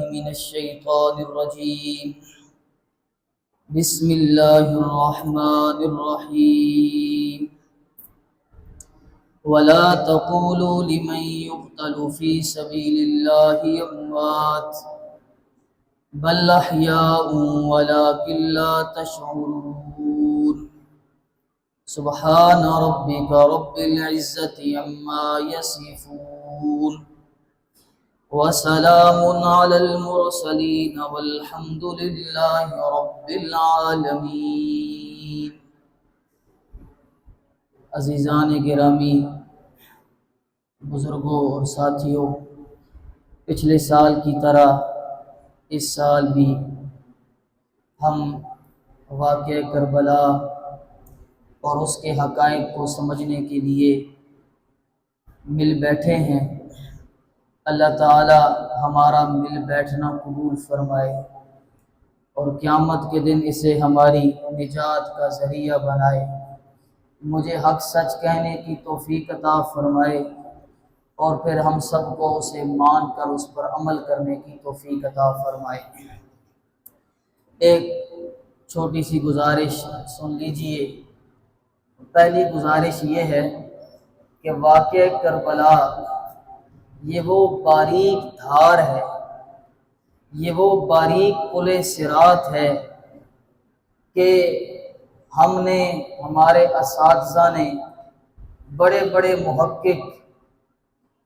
من الشيطان الرجيم. بسم الله الرحمن الرحيم. ولا تقولوا لمن يقتل في سبيل الله أموات بل أحياء ولكن لا تشعرون. سبحان ربك رب العزة عما يصفون وسلام على المرسلين والحمد لله رب العالمين. عزیزان گرامی، بزرگوں اور ساتھیوں، پچھلے سال کی طرح اس سال بھی ہم واقعہ کربلا اور اس کے حقائق کو سمجھنے کے لیے مل بیٹھے ہیں. اللہ تعالی ہمارا مل بیٹھنا قبول فرمائے اور قیامت کے دن اسے ہماری نجات کا ذریعہ بنائے. مجھے حق سچ کہنے کی توفیق عطا فرمائے اور پھر ہم سب کو اسے مان کر اس پر عمل کرنے کی توفیق عطا فرمائے. ایک چھوٹی سی گزارش سن لیجئے. پہلی گزارش یہ ہے کہ واقعہ کربلا یہ وہ باریک دھار ہے، یہ وہ باریک پل صراط ہے کہ ہم نے، ہمارے اساتذہ نے، بڑے بڑے محقق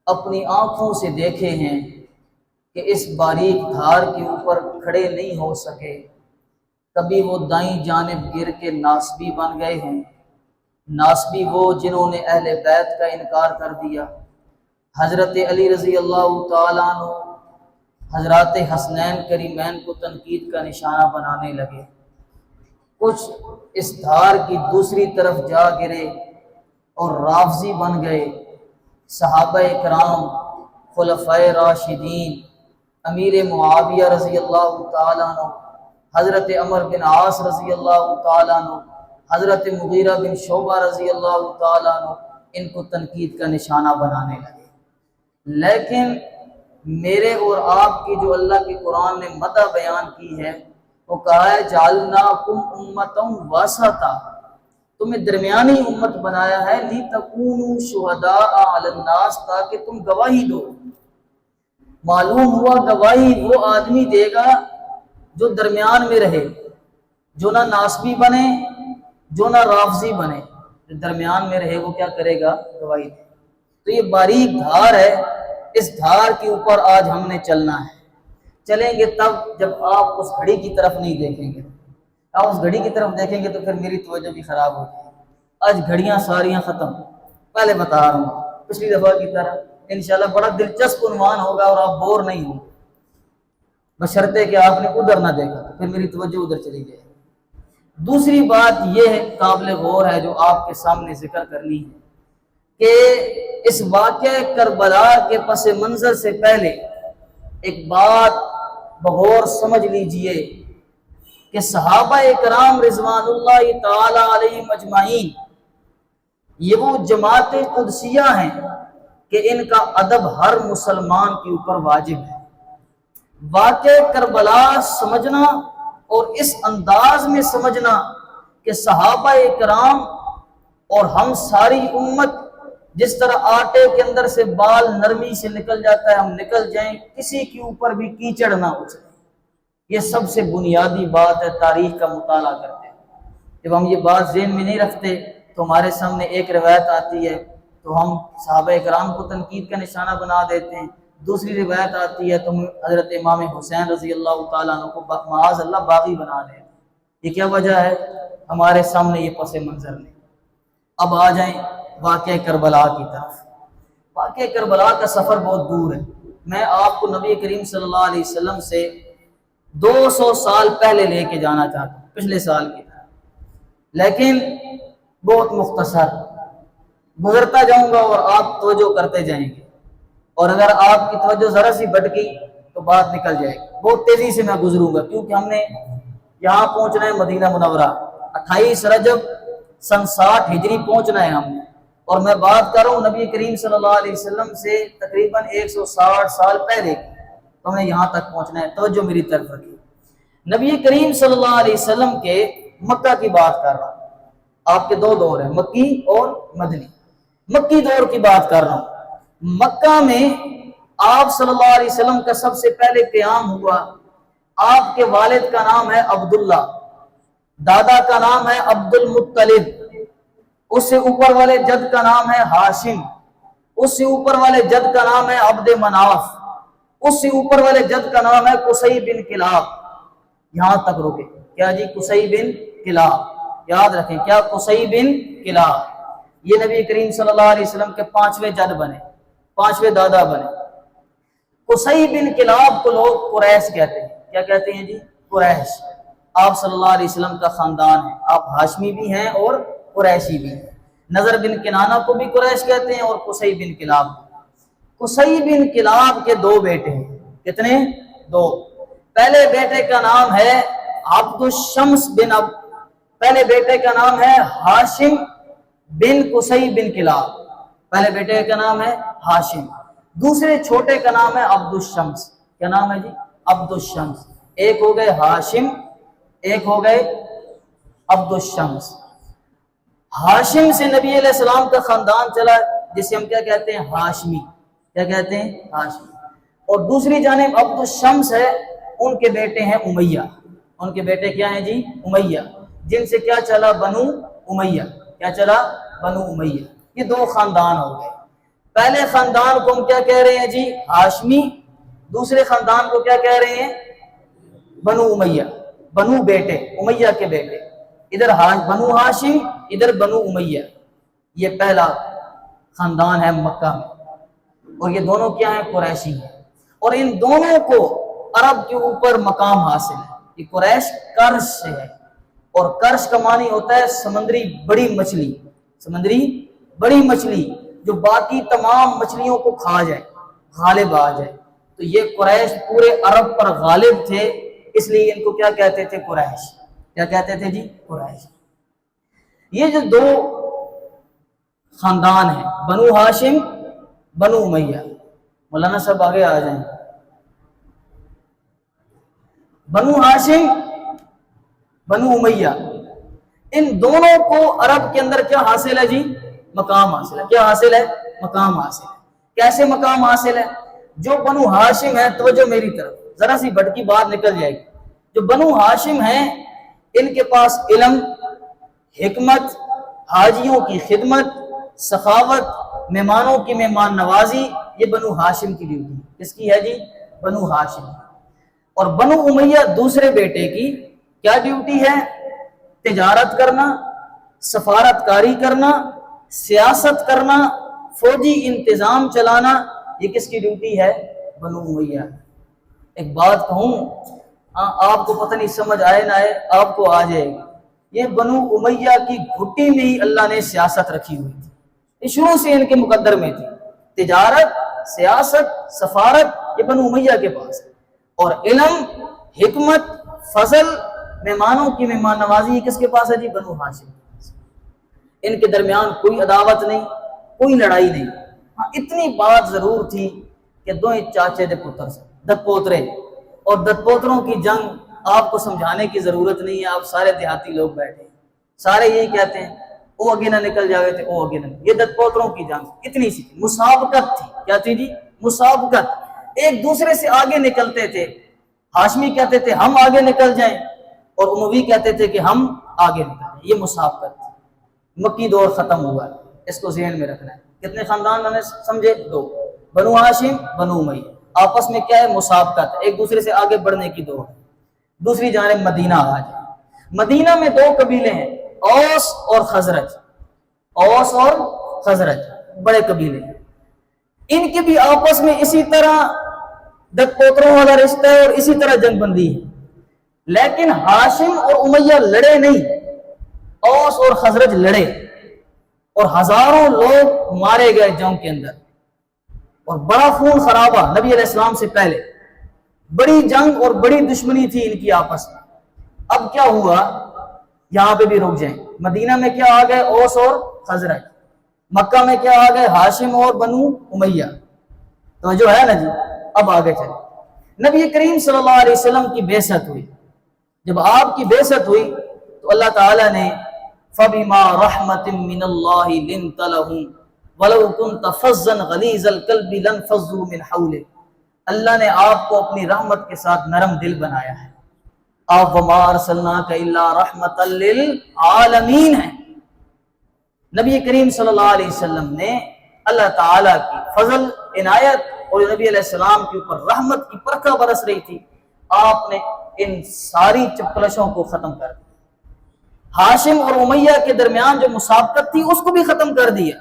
اپنی آنکھوں سے دیکھے ہیں کہ اس باریک دھار کے اوپر کھڑے نہیں ہو سکے. کبھی وہ دائیں جانب گر کے ناسبی بن گئے ہیں. ناسبی وہ جنہوں نے اہل بیت کا انکار کر دیا. حضرت علی رضی اللہ تعالیٰ عنہ حضرات حسنین کریمین کو تنقید کا نشانہ بنانے لگے. کچھ اس دھار کی دوسری طرف جا گرے اور رافضی بن گئے. صحابہ کرام، خلفائے راشدین، امیر معاویہ رضی اللہ تعالیٰ عنہ، حضرت عمر بن عاص رضی اللہ تعالیٰ عنہ، حضرت مغیرہ بن شعبہ رضی اللہ تعالیٰ عنہ ان کو تنقید کا نشانہ بنانے لگے. لیکن میرے اور آپ کی جو اللہ کے قرآن نے مدح بیان کی ہے وہ کہا ہے جعلناکم امۃ وسطا، تمہیں درمیانی امت بنایا ہے، لتکونوا شہداء علی الناس، تاکہ تم گواہی دو. معلوم ہوا گواہی وہ آدمی دے گا جو درمیان میں رہے، جو نہ ناسبی بنے جو نہ رافضی بنے. جو درمیان میں رہے وہ کیا کرے گا؟ گواہی دے. تو یہ باریک دھار ہے، اس دھار کے اوپر آج ہم نے چلنا ہے. چلیں گے تب جب آپ اس گھڑی کی طرف نہیں دیکھیں گے. آپ اس گھڑی کی طرف دیکھیں گے تو پھر میری توجہ بھی خراب ہو جائے گی. آج گھڑیاں ساریاں ختم. پہلے بتا رہا ہوں، پچھلی دفعہ کی طرح انشاءاللہ بڑا دلچسپ عنوان ہوگا اور آپ بور نہیں ہوں، بشرطے کہ آپ نے ادھر نہ دیکھا تو پھر میری توجہ ادھر چلی جائے. دوسری بات یہ ہے، قابل غور ہے، جو آپ کے سامنے ذکر کرنی ہے کہ اس واقعہ کربلا کے پس منظر سے پہلے ایک بات بغور سمجھ لیجئے کہ صحابہ کرام رضوان اللہ تعالی علیہم اجمعین یہ وہ جماعت قدسیہ ہیں کہ ان کا ادب ہر مسلمان کے اوپر واجب ہے. واقعہ کربلا سمجھنا اور اس انداز میں سمجھنا کہ صحابہ کرام اور ہم ساری امت جس طرح آٹے کے اندر سے بال نرمی سے نکل جاتا ہے، ہم نکل جائیں، کسی کے اوپر بھی کیچڑ نہ اچھلے. یہ سب سے بنیادی بات ہے. تاریخ کا مطالعہ کرتے ہیں جب ہم یہ بات ذہن میں نہیں رکھتے تو ہمارے سامنے ایک روایت آتی ہے تو ہم صحابہ کرام کو تنقید کا نشانہ بنا دیتے ہیں. دوسری روایت آتی ہے تو ہم حضرت امام حسین رضی اللہ تعالیٰ عنہ کو معاذ اللہ باغی بنا دیتے ہیں. یہ کیا وجہ ہے؟ ہمارے سامنے یہ پس منظر نہیں. اب آ جائیں واقعہ کربلا کی طرف. واقعہ کربلا کا سفر بہت دور ہے. میں آپ کو نبی کریم صلی اللہ علیہ وسلم سے 200 سال پہلے لے کے جانا چاہتا ہوں، پچھلے سال کی طرح، لیکن بہت مختصر گزرتا جاؤں گا اور آپ توجہ کرتے جائیں گے، اور اگر آپ کی توجہ ذرا سی بٹکی تو بات نکل جائے گی. بہت تیزی سے میں گزروں گا کیونکہ ہم نے یہاں پہنچنا ہے مدینہ منورہ. 28 رجب سن 60 ہجری پہنچنا ہے ہم نے، اور میں بات کر رہا ہوں نبی کریم صلی اللہ علیہ وسلم سے تقریباً 160 سال پہلے. تو ہمیں یہاں تک پہنچنا ہے. توجہ میری طرف رکھیے. نبی کریم صلی اللہ علیہ وسلم کے مکہ کی بات کر رہا ہوں. آپ کے دو دور ہیں، مکی اور مدنی. مکی دور کی بات کر رہا ہوں. مکہ میں آپ صلی اللہ علیہ وسلم کا سب سے پہلے قیام ہوا. آپ کے والد کا نام ہے عبداللہ، دادا کا نام ہے عبد المطلب، اس سے اوپر والے جد کا نام ہے ہاشم، اس سے اوپر والے جد کا نام ہے عبد مناف، اس سے اوپر والے جد کا نام ہے قصی بن کلاب. یہاں تک رکے. کیا جی؟ قصی بن کلاب. یاد رکھیں کیا؟ قصی بن کلاب. یہ نبی کریم صلی اللہ علیہ وسلم کے 5ویں جد بنے، 5ویں دادا بنے. قصی بن کلاب کو لوگ قریش کہتے ہیں. کیا کہتے ہیں جی؟ قریش. آپ صلی اللہ علیہ وسلم کا خاندان ہے. آپ ہاشمی بھی ہیں اور قریشی بھی ہیں. نظر بن کنانہ کو بھی قریش کہتے ہیں اور قصی بن کلاب. قصی بن کلاب کے 2 بیٹے ہیں. کتنے؟ 2. پہلے بیٹے کا نام ہے عبد الشمس پہلے بیٹے کا نام ہے ہاشم بن قصی بن کلاب. پہلے بیٹے کا نام ہے ہاشم. دوسرے چھوٹے کا نام ہے عبد الشمس. کیا نام ہے جی؟ عبد الشمس. ایک ہو گئے ہاشم، ایک ہو گئے عبد الشمس. ہاشم سے نبی علیہ السلام کا خاندان چلا، جسے ہم کیا کہتے ہیں؟ ہاشمی. کیا کہتے ہیں؟ ہاشمی. اور دوسری جانب عبد الشمس ہے، ان کے بیٹے ہیں امیہ. ان کے بیٹے کیا ہیں جی؟ امیہ. جن سے کیا چلا؟ بنو امیہ. کیا چلا؟ بنو امیہ. یہ 2 خاندان ہو گئے. پہلے خاندان کو ہم کیا کہہ رہے ہیں جی؟ ہاشمی. دوسرے خاندان کو کیا کہہ رہے ہیں؟ بنو امیہ. بنو بیٹے، امیہ کے بیٹے. ادھر بنو ہاشم، ادھر بنو امیہ. یہ پہلا خاندان ہے مکہ میں. اور یہ دونوں کیا ہیں؟ قریشی ہیں. اور ان دونوں کو عرب کے اوپر مقام حاصل ہے. یہ قریش کرش سے ہے، اور کرش کا معنی ہوتا ہے سمندری بڑی مچھلی. سمندری بڑی مچھلی جو باقی تمام مچھلیوں کو کھا جائے، غالب آ جائے. تو یہ قریش پورے عرب پر غالب تھے، اس لیے ان کو کیا کہتے تھے؟ قریش. کیا کہتے تھے جی؟ قریش. یہ جو 2 خاندان ہیں، بنو ہاشم، بنو امیہ. مولانا صاحب آگے آ جائیں. بنو ہاشم، بنو امیہ، ان دونوں کو عرب کے اندر کیا حاصل ہے جی؟ مقام حاصل ہے. کیا حاصل ہے؟ مقام حاصل ہے. کیسے مقام حاصل ہے؟ جو بنو ہاشم ہے، توجہ میری طرف، ذرا سی بھٹکی بات نکل جائے گی. جو بنو ہاشم ہیں، ان کے پاس علم، حکمت، حاجیوں کی خدمت، سخاوت، مہمانوں کی مہمان نوازی، یہ بنو ہاشم کی ڈیوٹی. کس کی ہے جی؟ بنو ہاشم. اور بنو امیہ دوسرے بیٹے کی کیا ڈیوٹی ہے؟ تجارت کرنا، سفارت کاری کرنا، سیاست کرنا، فوجی انتظام چلانا. یہ کس کی ڈیوٹی ہے؟ بنو امیہ. ایک بات کہوں، آپ کو پتہ نہیں سمجھ آئے نہ آئے، آپ کو آ جائے گی. یہ بنو امیہ کی گھٹی میں ہی اللہ نے سیاست رکھی ہوئی تھی. یہ شروع سے ان کے مقدر میں تھی. تجارت، سیاست، سفارت، یہ بنو امیہ کے پاس ہے. اور علم، حکمت، فضل، مہمانوں کی مہمان نوازی، یہ کس کے پاس ہے جی؟ بنو ہاشم. ان کے درمیان کوئی عداوت نہیں، کوئی لڑائی نہیں. ہاں اتنی بات ضرور تھی کہ 2 چاچے دے پتر سے دت پوترے، اور دت پوتروں کی جنگ آپ کو سمجھانے کی ضرورت نہیں ہے. آپ سارے دیہاتی لوگ بیٹھے ہیں، سارے یہی کہتے ہیں وہ آگے نہ نکل جاوے تھے، وہ آگے نہ. یہ دت پوتروں کی جنگ اتنی سی تھی، مسابقت تھی. کیا تھی جی؟ مسابقت. ایک دوسرے سے آگے نکلتے تھے. ہاشمی کہتے تھے ہم آگے نکل جائیں، اور اموی کہتے تھے کہ ہم آگے نکل جائیں. یہ مسابقت تھی. مکی دور ختم ہوا ہے، اس کو ذہن میں رکھنا ہے. کتنے خاندان ہم نے سمجھے؟ 2. بنو ہاشم، بنو امیہ. آپس میں کیا ہے؟ مسابقت، ایک دوسرے سے آگے بڑھنے کی دوڑ. دوسری جانب مدینہ آ جائے. مدینہ میں 2 قبیلے ہیں، اوس اور خزرج. اوس اور خزرج بڑے قبیلے ہیں. ان کے بھی آپس میں اسی طرح دت پوتروں والا رشتہ ہے اور اسی طرح جنگ بندی ہے. لیکن ہاشم اور امیہ لڑے نہیں، اوس اور خزرج لڑے، اور ہزاروں لوگ مارے گئے جنگ کے اندر، اور بڑا خون خرابہ نبی علیہ السلام سے پہلے. بڑی جنگ اور بڑی دشمنی تھی ان کی آپس میں. اب کیا ہوا؟ یہاں پہ بھی رک جائیں. مدینہ میں کیا آ گئے؟ اوس اور خزرج. مکہ میں کیا آ گئے؟ ہاشم اور بنو امیہ. تو جو ہے نا جی، اب آگے چلیں. نبی کریم صلی اللہ علیہ وسلم کی بعثت ہوئی، جب آپ کی بعثت ہوئی تو اللہ تعالیٰ نے فَبِمَا رَحْمَةٍ مِّنَ اللَّهِ لِنْتَ لَهُمْ وَلَوْ كُنْتَ فَظًّا غَلِيظَ الْقَلْبِ لَانفَضُّوا مِنْ حَوْلِكَ، اللہ نے آپ کو اپنی رحمت کے ساتھ نرم دل بنایا ہے۔ آپ وَمَا أَرْسَلْنَاكَ إِلَّا رَحْمَةً لِّلْعَالَمِينَ ہیں۔ نبی کریم صلی اللہ علیہ وسلم نے اللہ تعالیٰ کی فضل عنایت اور نبی علیہ السلام کے اوپر رحمت کی برکھا برس رہی تھی، آپ نے ان ساری چپکلشوں کو ختم کر دیا۔ ہاشم اور امیہ کے درمیان جو مسابقت تھی اس کو بھی ختم کر دیا۔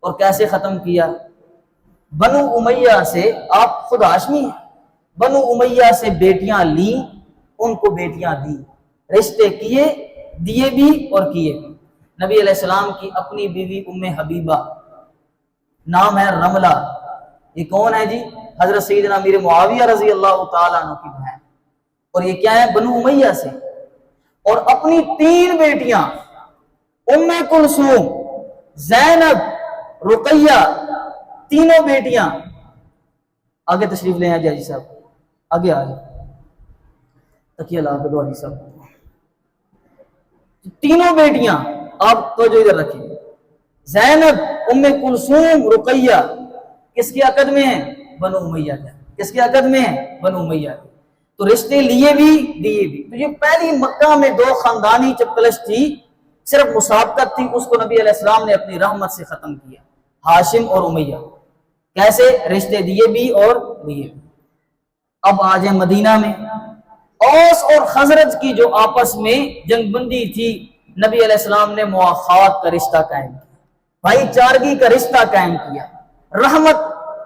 اور کیسے ختم کیا؟ بنو امیہ سے، آپ خود ہاشمی ہیں، بنو امیہ سے بیٹیاں لیں، ان کو بیٹیاں دی، رشتے کیے، دیے بھی اور کیے بھی۔ نبی علیہ السلام کی اپنی بیوی ام حبیبہ، نام ہے رملہ، یہ کون ہے جی؟ حضرت سیدنا امیر معاویہ رضی اللہ تعالیٰ عنہ کی بہن، اور یہ کیا ہے؟ بنو امیہ سے۔ اور اپنی 3 بیٹیاں ام کلثوم، زینب، رقیہ، تینوں بیٹیاں، آگے تشریف لے آئے جی صاحب، آگے آ جائیں، تکیہ لا کے دو حدیث صاحب، تینوں بیٹیاں آپ تو جو ادھر رکھیں، زینب، ام کلثوم، رقیہ، کس کے عقد میں ہیں؟ بنو امیہ کے۔ کس کے عقد میں ہیں؟ بنو امیہ کے۔ تو رشتے لیے بھی دیے بھی۔ تو یہ پہلی مکہ میں 2 خاندانی چپکلش تھی، صرف مسابقت تھی، اس کو نبی علیہ السلام نے اپنی رحمت سے ختم کیا، ہاشم اور امیہ۔ کیسے؟ رشتے دیے بھی اور لیے بھی۔ اب آ جائیں مدینہ میں، اوس اور خزرج کی جو آپس میں جنگ بندی تھی، نبی علیہ السلام نے مواخات کا رشتہ قائم کیا، بھائی چارگی کا رشتہ قائم کیا، رحمت۔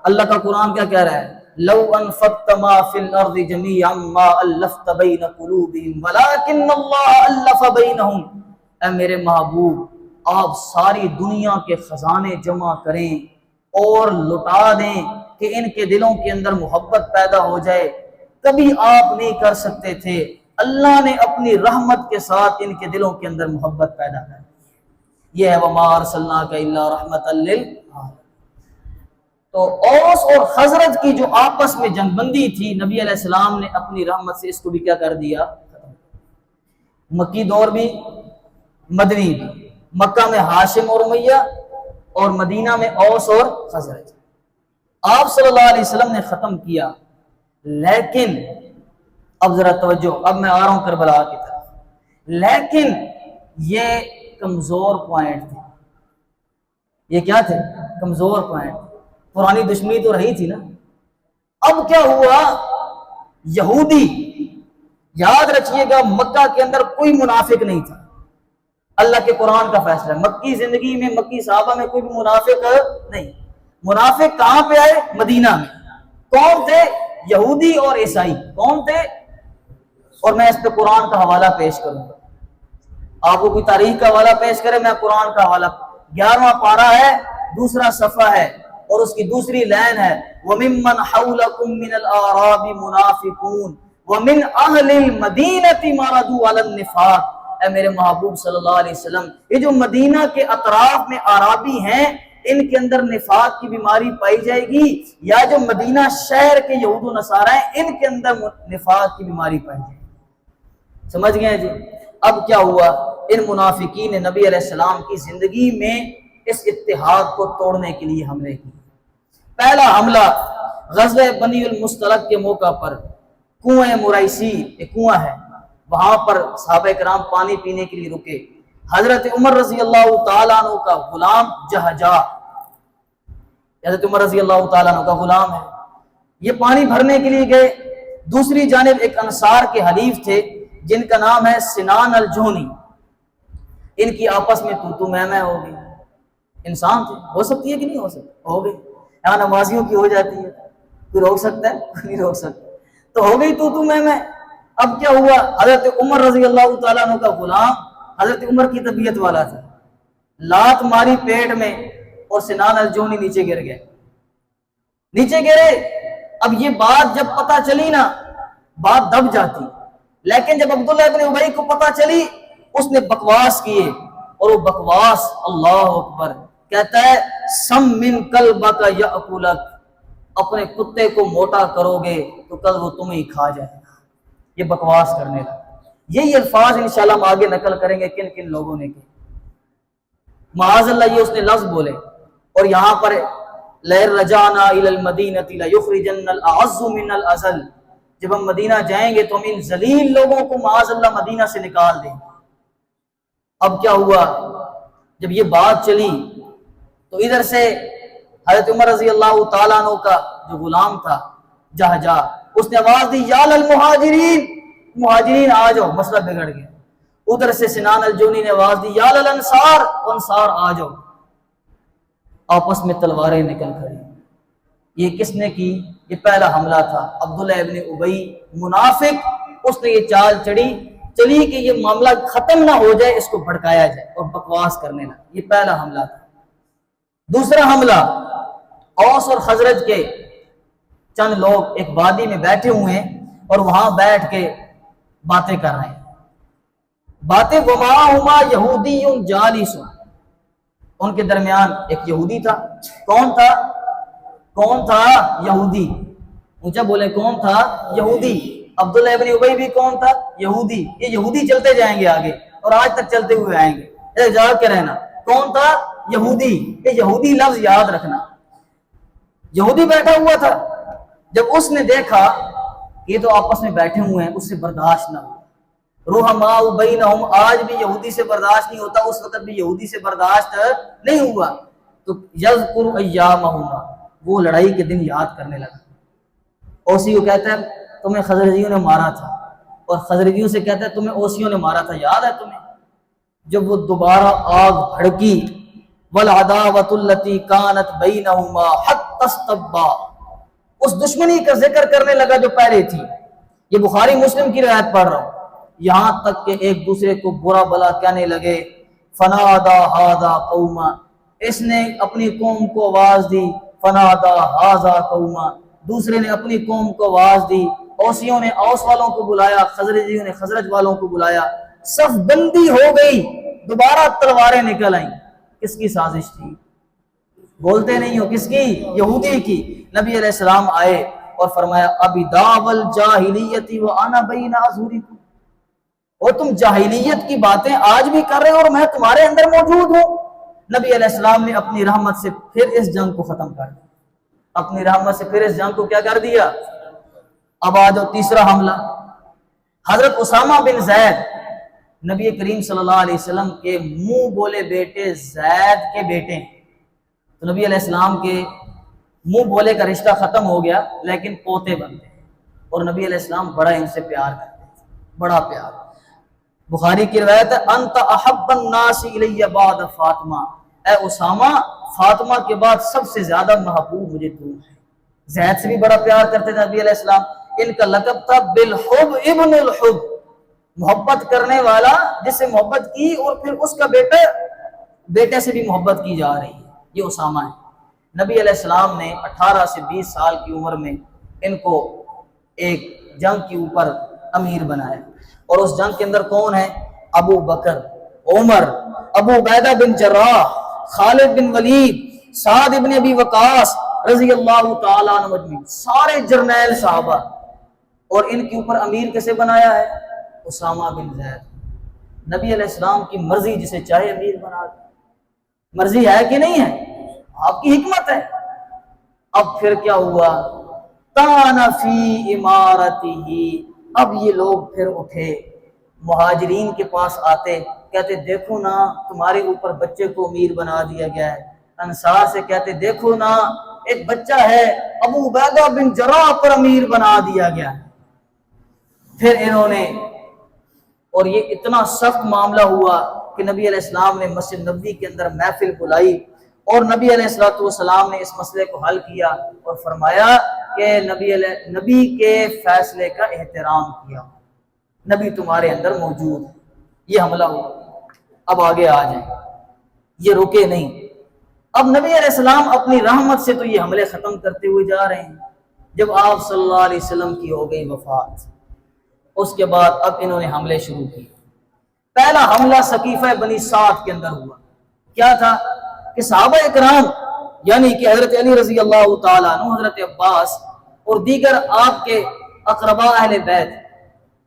اللہ کا قرآن کیا کہہ رہا ہے؟ لو انفقت ما فی الارض جميعا ما الفت بین قلوبهم ولکن اللہ الف بینہم، اے میرے محبوب آپ ساری دنیا کے خزانے جمع کریں اور لٹا دیں کہ ان کے دلوں کے اندر محبت پیدا ہو جائے، کبھی آپ نہیں کر سکتے تھے، اللہ نے اپنی رحمت کے ساتھ ان کے دلوں کے اندر محبت پیدا کر دی۔ یہ ہے وَمَا أَرْسَلْنَاكَ إِلَّا رَحْمَةً لِّلْعَالَمِينَ۔ تو اوس اور خزرج کی جو آپس میں جنگ بندی تھی، نبی علیہ السلام نے اپنی رحمت سے اس کو بھی کیا کر دیا؟ مکی دور بھی، مدنی بھی، مکہ میں ہاشم اور امیہ اور مدینہ میں اوس اور خزرج، آپ صلی اللہ علیہ وسلم نے ختم کیا۔ لیکن اب ذرا توجہ، اب میں آ رہا ہوں کربلا کی طرف، لیکن یہ کمزور پوائنٹ تھے۔ یہ کیا تھے؟ کمزور پوائنٹ۔ پرانی دشمنی تو رہی تھی نا، اب کیا ہوا؟ یہودی، یاد رکھیے گا مکہ کے اندر کوئی منافق نہیں تھا، اللہ کے قرآن کا فیصلہ ہے، مکی زندگی میں، مکی صحابہ میں کوئی بھی منافق نہیں۔ منافق کہاں پہ آئے؟ مدینہ میں۔ کون تھے؟ یہودی اور عیسائی۔ کون تھے؟ اور میں اس پہ قرآن کا حوالہ پیش کروں گا، آپ کو کوئی تاریخ کا حوالہ پیش کرے، میں قرآن کا حوالہ، 11واں پارہ ہے، 2 صفحہ ہے، اور اس کی دوسری لائن ہے وَمِمَّنْ حَوْلَكُمْ مِنَ الْأَعْرَابِ مُنَافِقُونَ وَمِنْ أَهْلِ الْمَدِينَةِ مَرَدُوا عَلَى النِّفَاقِ۔ اے میرے محبوب صلی اللہ علیہ وسلم، یہ جو مدینہ کے اطراف میں عرابی ہیں، ان کے اندر نفاق کی بیماری پائی جائے گی، یا جو مدینہ شہر کے یہود و نصارہ ہیں، ان کے اندر نفاق کی بیماری پائی جائے گی۔ سمجھ گئے جی؟ اب کیا ہوا؟ ان منافقین نے نبی علیہ السلام کی زندگی میں اس اتحاد کو توڑنے کے لیے حملے کی۔ پہلا حملہ غزوہ بنی المستلق کے موقع پر، کنویں مریسی، ایک کنواں ہے، وہاں پر صحابہ کرام پانی پینے کے لیے رکے۔ حضرت عمر رضی اللہ تعالیٰ عنہ کا غلام جہجا، حضرت عمر رضی اللہ تعالیٰ عنہ کا غلام ہے، یہ پانی بھرنے کے لیے گئے۔ دوسری جانب ایک انصار کے حلیف تھے جن کا نام ہے سنان الجہنی، ان کی آپس میں تو میں ہو گئی۔ انسان تھے، ہو سکتی ہے کہ نہیں ہو سکتی؟ ہو گئی۔ یہاں نمازیوں کی ہو جاتی ہے، کوئی روک سکتا ہے؟ کوئی نہیں روک سکتا، تو ہو گئی تو میں۔ اب کیا ہوا؟ حضرت عمر رضی اللہ تعالیٰ عنہ کا غلام حضرت عمر کی طبیعت والا تھا، لات ماری پیٹ میں، اور سنان الجہنی نیچے گر گئے، نیچے گرے۔ اب یہ بات جب پتہ چلی نا، بات دب جاتی، لیکن جب عبداللہ ابن ابی کو پتہ چلی، اس نے بکواس کیے، اور وہ بکواس، اللہ اکبر، کہتا ہے سم من قلبک یأکلک، اپنے کتے کو موٹا کرو گے تو کل وہ تمہیں ہی کھا جائے گا. یہ بکواس کرنے لگا. یہی الفاظ انشاءاللہ ہم آگے نقل کریں گے کن کن لوگوں نے کہ معاذ اللہ یہ اس نے لفظ بولے. اور یہاں پر لئن رجعنا الی المدینہ لیخرجن الاعز من الاذل، جب ہم مدینہ جائیں گے تو ہم ان ذلیل لوگوں کو معاذ اللہ مدینہ سے نکال دیں گے. اب کیا ہوا، جب یہ بات چلی تو ادھر سے حضرت عمر رضی اللہ تعالیٰ عنہ کا جو غلام تھا جہجہ، اس نے آواز دی یا للمہاجرین، مہاجرین آ جاؤ، مسئلہ بگڑ گیا. ادھر سے سنان الجونی نے آواز دی یا للانصار، انصار آ جاؤ. آپس میں تلواریں نکل کھڑی. یہ کس نے کی؟ یہ پہلا حملہ تھا عبداللہ ابن ابی منافق. اس نے یہ چال چلی کہ یہ معاملہ ختم نہ ہو جائے، اس کو بھڑکایا جائے اور بکواس کرنے لگا. یہ پہلا حملہ تھا. دوسرا حملہ، اوس اور خزرج کے چند لوگ ایک وادی میں بیٹھے ہوئے ہیں اور وہاں بیٹھ کے باتیں کر رہے ہیں. باتیں ومعہما یہودی جالس، ان کے درمیان ایک یہودی تھا. کون تھا؟ یہودی. اونچا بولے، کون تھا؟ یہودی. عبداللہ ابن ابی بھی کون تھا؟ یہودی. یہ یہودی چلتے جائیں گے آگے اور آج تک چلتے ہوئے آئیں گے. یاد کے رہنا، کون تھا؟ یہودی. یہ یہودی لفظ یاد رکھنا. یہودی بیٹھا ہوا تھا. جب اس نے دیکھا یہ تو آپس میں بیٹھے ہوئے ہیں، اس سے برداشت نہ ہوا. رحماء بینہم، آج بھی یہودی سے برداشت نہیں ہوتا، اس وقت بھی یہودی سے برداشت نہیں ہوا. تو یذکر ایامہما، وہ لڑائی کے دن یاد کرنے لگا. اوسی کو کہتا ہے تمہیں خزرجیوں نے مارا تھا، اور خزرجیوں سے کہتا ہے تمہیں اوسیوں نے مارا تھا، یاد ہے تمہیں؟ جب وہ دوبارہ آگ بھڑکی، والعداوۃ التی کانت بینہما حتی استبا، اس دشمنی کا ذکر کرنے لگا جو پہلے تھی. یہ بخاری مسلم کی روایت پڑھ رہا ہوں. یہاں تک کہ ایک دوسرے کو برا بلا کہنے لگے. فنادا ھذا قوما، اس نے اپنی قوم کو آواز دی. فنادا ھذا قوما، دوسرے نے اپنی قوم کو آواز دی. اوسیوں نے اوس والوں کو بلایا، خزرجیوں نے خزرج والوں کو بلایا. صف بندی ہو گئی، دوبارہ تلواریں نکل آئیں. کس کی سازش تھی؟ بولتے نہیں ہو، کس کی؟ یہودی کی. نبی علیہ السلام آئے اور فرمایا ابی داول جاہلیتی وانا بین اظہرکم، اور تم جاہلیت کی باتیں آج بھی کر رہے ہو اور میں تمہارے اندر موجود ہوں. نبی علیہ السلام نے اپنی رحمت سے پھر اس جنگ کو ختم کر دیا. اپنی رحمت سے پھر اس جنگ کو کیا کر دیا؟ اب آ جاؤ تیسرا حملہ. حضرت اسامہ بن زید، نبی کریم صلی اللہ علیہ وسلم کے منہ بولے بیٹے زید کے بیٹے. تو نبی علیہ السلام کے منہ بولے کا رشتہ ختم ہو گیا، لیکن پوتے بنتے ہیں اور نبی علیہ السلام بڑا ان سے پیار کرتے ہیں، بڑا پیار. بخاری کی روایت ہے انت احب الناس الی بعد فاطمہ، اے اسامہ فاطمہ کے بعد سب سے زیادہ محبوب مجھے تو ہے. زید سے بھی بڑا پیار کرتے تھے نبی علیہ السلام. ان کا لقب تھا بالحب ابن الحب، محبت کرنے والا، جس سے محبت کی اور پھر اس کا بیٹے سے بھی محبت کی جا رہی ہے. یہ اسامہ ہے. نبی علیہ السلام نے 18 سے 20 سال کی عمر میں ان کو ایک جنگ کے اوپر امیر بنایا، اور اس جنگ کے اندر کون ہے؟ ابو بکر، عمر، ابو عبیدہ بن جراح، خالد بن ولید، سعد بن ابی وقاص رضی اللہ تعالیٰ عنہ مجمعین، سارے جرنیل صحابہ. اور ان کے اوپر امیر کیسے بنایا ہے؟ اسامہ بن زید. نبی علیہ السلام کی مرضی، جسے چاہے امیر بنا دے. مرضی ہے کہ نہیں ہے؟ آپ کی حکمت ہے. اب پھر کیا ہوا؟ طعن فی امارتہ، اب یہ لوگ پھر اٹھے، مہاجرین کے پاس آتے، کہتے دیکھو نا تمہارے اوپر بچے کو امیر بنا دیا گیا ہے. انصار سے کہتے دیکھو نا ایک بچہ ہے ابو عبیدہ بن جراح پر امیر بنا دیا گیا ہے. پھر انہوں نے، اور یہ اتنا سخت معاملہ ہوا کہ نبی علیہ السلام نے مسجد نبوی کے اندر محفل بلائی، اور نبی علیہ السلام نے اس مسئلے کو حل کیا اور فرمایا کہ نبی کے فیصلے کا احترام کیا، نبی تمہارے اندر موجود ہے. یہ حملہ ہوا. اب آگے آ جائیں، یہ رکے نہیں. اب نبی علیہ السلام اپنی رحمت سے تو یہ حملے ختم کرتے ہوئے جا رہے ہیں. جب آپ صلی اللہ علیہ وسلم کی ہو گئی وفات، اس کے بعد اب انہوں نے حملے شروع کیے. پہلا حملہ سقیفہ بنی سعد کے اندر ہوا. کیا تھا کہ صحابہ اکرام یعنی کہ حضرت علی رضی اللہ تعالیٰ عنہ، حضرت عباس اور دیگر آپ کے اقربا اہل بیت،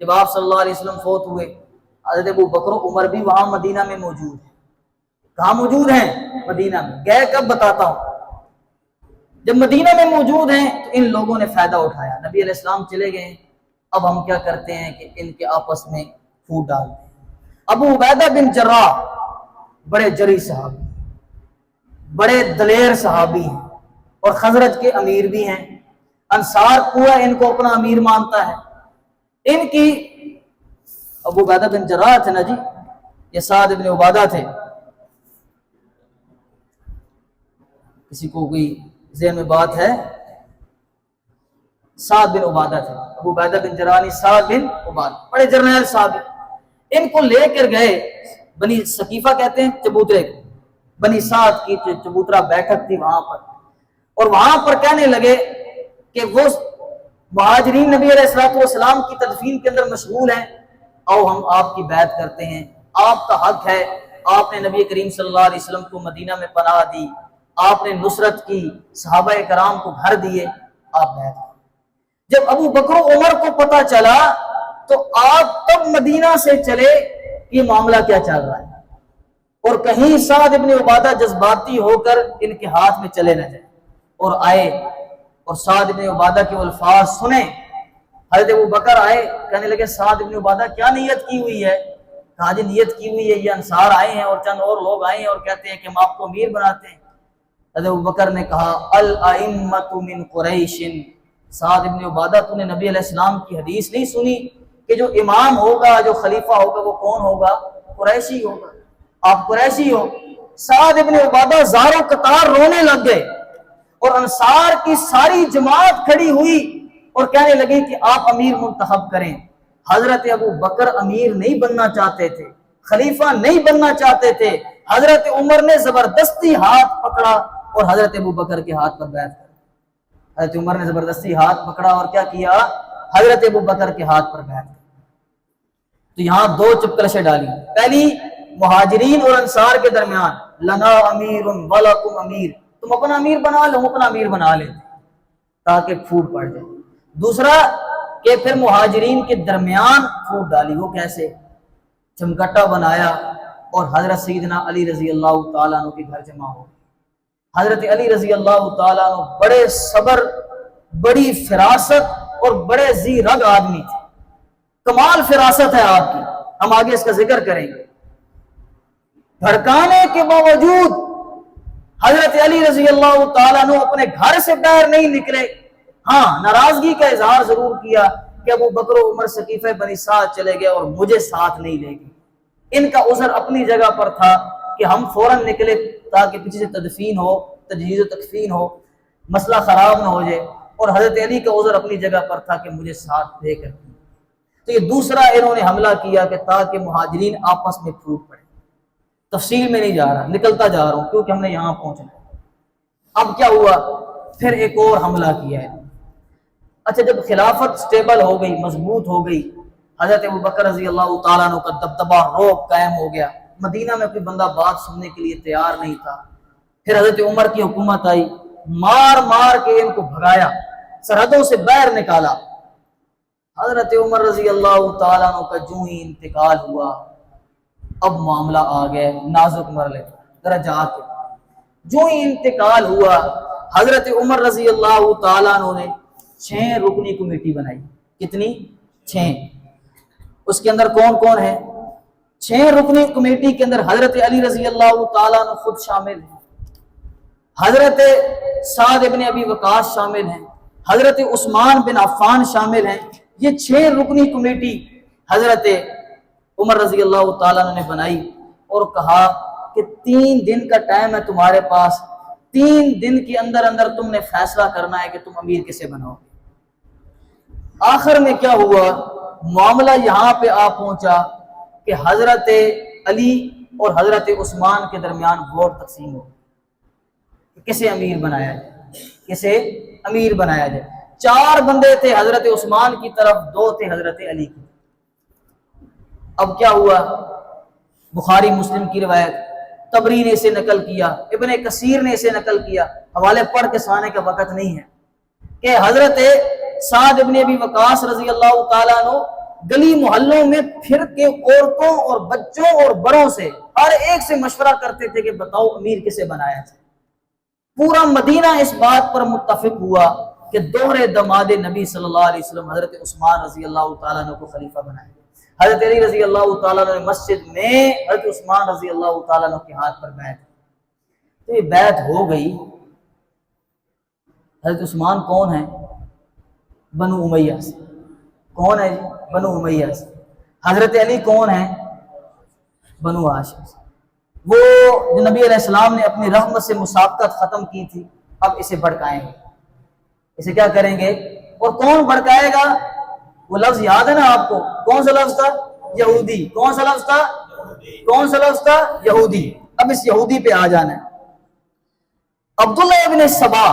جب آپ صلی اللہ علیہ وسلم فوت ہوئے، حضرت ابو بکر و عمر بھی وہاں مدینہ میں موجود ہیں۔ کہاں موجود ہیں؟ مدینہ میں۔ گئے کب؟ بتاتا ہوں۔ جب مدینہ میں موجود ہیں تو ان لوگوں نے فائدہ اٹھایا، نبی علیہ السلام چلے گئے، اب ہم کیا کرتے ہیں کہ ان کے آپس میں پھوٹ ڈالتے ہیں۔ ابو عبیدہ بن جراح بڑے جری صحابی، بڑے دلیر صحابی ہیں اور خزرج کے امیر بھی ہیں، انصار پورا ان کو اپنا امیر مانتا ہے۔ ان کی ابو عبیدہ بن جراح تھے نا جی، یہ سعد بن عبادہ تھے، کسی کو کوئی ذہن میں بات ہے؟ سعد بن عبادہ تھے، ابو عبیدہ بن جراح نہیں، سعد بن عبادہ، بڑے جرنیل صحابی۔ ان کو لے کر گئے بنی ثقیفہ کہتے ہیں چبوترے کو، بنی سعد کی چبوترا بیٹھک تھی وہاں پر، اور وہاں پر کہنے لگے کہ وہ مہاجرین نبی علیہ الصلوۃ والسلام کی تدفین کے اندر مشغول ہیں، آؤ ہم آپ کی بیعت کرتے ہیں، آپ کا حق ہے، آپ نے نبی کریم صلی اللہ علیہ وسلم کو مدینہ میں پناہ دی، آپ نے نصرت کی، صحابہ کرام کو گھر دیے، آپ بیعت کریں۔ جب ابو بکر و عمر کو پتہ چلا تو آپ تب مدینہ سے چلے یہ معاملہ کیا چل رہا ہے، اور کہیں سعد ابن عبادہ جذباتی ہو کر ان کے ہاتھ میں چلے نہ جائیں، اور آئے اور سعد ابن عبادہ کے الفاظ سنے۔ حضرت ابو بکر آئے، کہنے لگے سعد ابن عبادہ کیا نیت کی ہوئی ہے؟ کہا جی نیت کی ہوئی ہے، یہ انصار آئے ہیں اور چند اور لوگ آئے ہیں اور کہتے ہیں کہ ہم آپ کو امیر بناتے ہیں۔ حضرت ابو بکر نے کہا الائمۃ من قریش، سعد ابن عبادہ تو نے نبی علیہ السلام کی حدیث نہیں سنی کہ جو امام ہوگا، جو خلیفہ ہوگا وہ کون ہوگا؟ قریشی ہوگا، آپ قریشی ہو۔ سعد ابن عبادہ زاروں قطار رونے لگ گئے، اور انصار کی ساری جماعت کھڑی ہوئی اور کہنے لگی کہ آپ امیر منتخب کریں۔ حضرت ابو بکر امیر نہیں بننا چاہتے تھے، خلیفہ نہیں بننا چاہتے تھے، حضرت عمر نے زبردستی ہاتھ پکڑا اور حضرت ابو بکر کے ہاتھ پر بیعت کر، حضرت عمر نے زبردستی ہاتھ پکڑا اور کیا کیا؟ حضرت ابو بکر کے ہاتھ پر بیعت کر۔ تو یہاں دو چپکلشیں ڈالی، پہلی مہاجرین اور انصار کے درمیان، لنا امیر ولکم امیر، تم اپنا امیر بنا لو، اپنا امیر بنا لیں تاکہ پھوٹ پڑ جائے۔ دوسرا کہ پھر مہاجرین کے درمیان پھوٹ ڈالی، وہ کیسے؟ چمکٹا بنایا اور حضرت سیدنا علی رضی اللہ تعالیٰ عنہ کے گھر جمع ہو۔ حضرت علی رضی اللہ تعالیٰ عنہ بڑے صبر، بڑی فراست اور بڑے ذی رگ آدمی تھے، کمال فراست ہے آپ کی، ہم آگے اس کا ذکر کریں گے۔ بھڑکانے کے باوجود حضرت علی رضی اللہ تعالیٰ عنہ اپنے گھر سے باہر نہیں نکلے، ہاں ناراضگی کا اظہار ضرور کیا کہ ابو بکر و عمر ثقیفہ بنی سعد چلے گئے اور مجھے ساتھ نہیں لے گئے۔ ان کا عذر اپنی جگہ پر تھا کہ ہم فوراً نکلے تاکہ پیچھے سے تدفین ہو، تجہیز و تکفین ہو، مسئلہ خراب نہ ہو جائے، اور حضرت علی کا عذر اپنی جگہ پر تھا کہ مجھے ساتھ لے کر۔ تو یہ دوسرا انہوں نے حملہ کیا کہ تاکہ مہاجرین آپس میں پھوٹ پڑے۔ تفصیل میں نہیں جا رہا، نکلتا جا رہا ہوں کیونکہ ہم نے یہاں پہنچنا۔ اب کیا ہوا؟ پھر ایک اور حملہ کیا ہے۔ اچھا جب خلافت سٹیبل ہو گئی، مضبوط ہو گئی، حضرت ابو بکر رضی اللہ تعالیٰ عنہ کا دبدبہ روب قائم ہو گیا، مدینہ میں کوئی بندہ بات سننے کے لیے تیار نہیں تھا۔ پھر حضرت عمر کی حکومت آئی، مار مار کے ان کو بھگایا، سرحدوں سے باہر نکالا۔ حضرت عمر رضی اللہ تعالیٰ عنہ کا جو ہی انتقال ہوا، اب معاملہ آ گیا نازک مرحلے درجات کے۔ جو ہی انتقال ہوا، حضرت عمر رضی اللہ تعالیٰ عنہ نے 6 رکنی کمیٹی بنائی۔ کتنی؟ 6۔ اس کے اندر کون کون ہے؟ 6 رکنی کمیٹی کے اندر حضرت علی رضی اللہ تعالیٰ عنہ خود شامل ہیں، حضرت سعد ابن ابی وقاص شامل ہیں، حضرت عثمان بن عفان شامل ہیں۔ یہ 6 رکنی کمیٹی حضرت عمر رضی اللہ تعالیٰ عنہ نے بنائی اور کہا کہ 3 دن کا ٹائم ہے تمہارے پاس، 3 دن کے اندر اندر تم نے فیصلہ کرنا ہے کہ تم امیر کسے بناؤ۔ آخر میں کیا ہوا؟ معاملہ یہاں پہ آ پہنچا کہ حضرت علی اور حضرت عثمان کے درمیان ووٹ تقسیم ہو کہ کسے امیر بنایا جائے، کسے امیر بنایا جائے۔ 4 بندے تھے حضرت عثمان کی طرف، 2 تھے حضرت علی کی۔ اب کیا ہوا؟ بخاری مسلم کی روایت، تبری نے اسے نقل کیا، ابن کثیر نے اسے نقل کیا، حوالے پڑھ کے سنانے کا وقت نہیں ہے، کہ حضرت سعد ابن ابی وقاص رضی اللہ تعالیٰ عنہ گلی محلوں میں پھر کے عورتوں اور بچوں اور بڑوں سے ہر ایک سے مشورہ کرتے تھے کہ بتاؤ امیر کسے بنایا جائے۔ پورا مدینہ اس بات پر متفق ہوا کہ دوہرے دماد نبی صلی اللہ علیہ وسلم حضرت عثمان رضی اللہ تعالیٰ عنہ کو خلیفہ بنائے۔ حضرت علی رضی اللہ تعالیٰ عنہ نے مسجد میں حضرت عثمان رضی اللہ تعالیٰ عنہ کے ہاتھ پر بیعت، تو یہ بیعت ہو گئی۔ حضرت عثمان کون ہے؟ بنو امیہ سے۔ کون ہے جی؟ بنو امیہ سے۔ حضرت علی کون ہے؟ بنو ہاشم سے۔ وہ جو نبی علیہ السلام نے اپنی رحمت سے مسابقت ختم کی تھی، اب اسے بھڑکائیں گے، اسے کیا کریں گے؟ اور کون بھڑکائے گا؟ وہ لفظ یاد ہے نا آپ کو؟ کون سا لفظ تھا؟ یہودی۔ کون سا لفظ تھا؟ کون سا لفظ تھا؟ یہودی۔ اب اس یہودی پہ آ جانا ہے۔ عبداللہ ابن سبا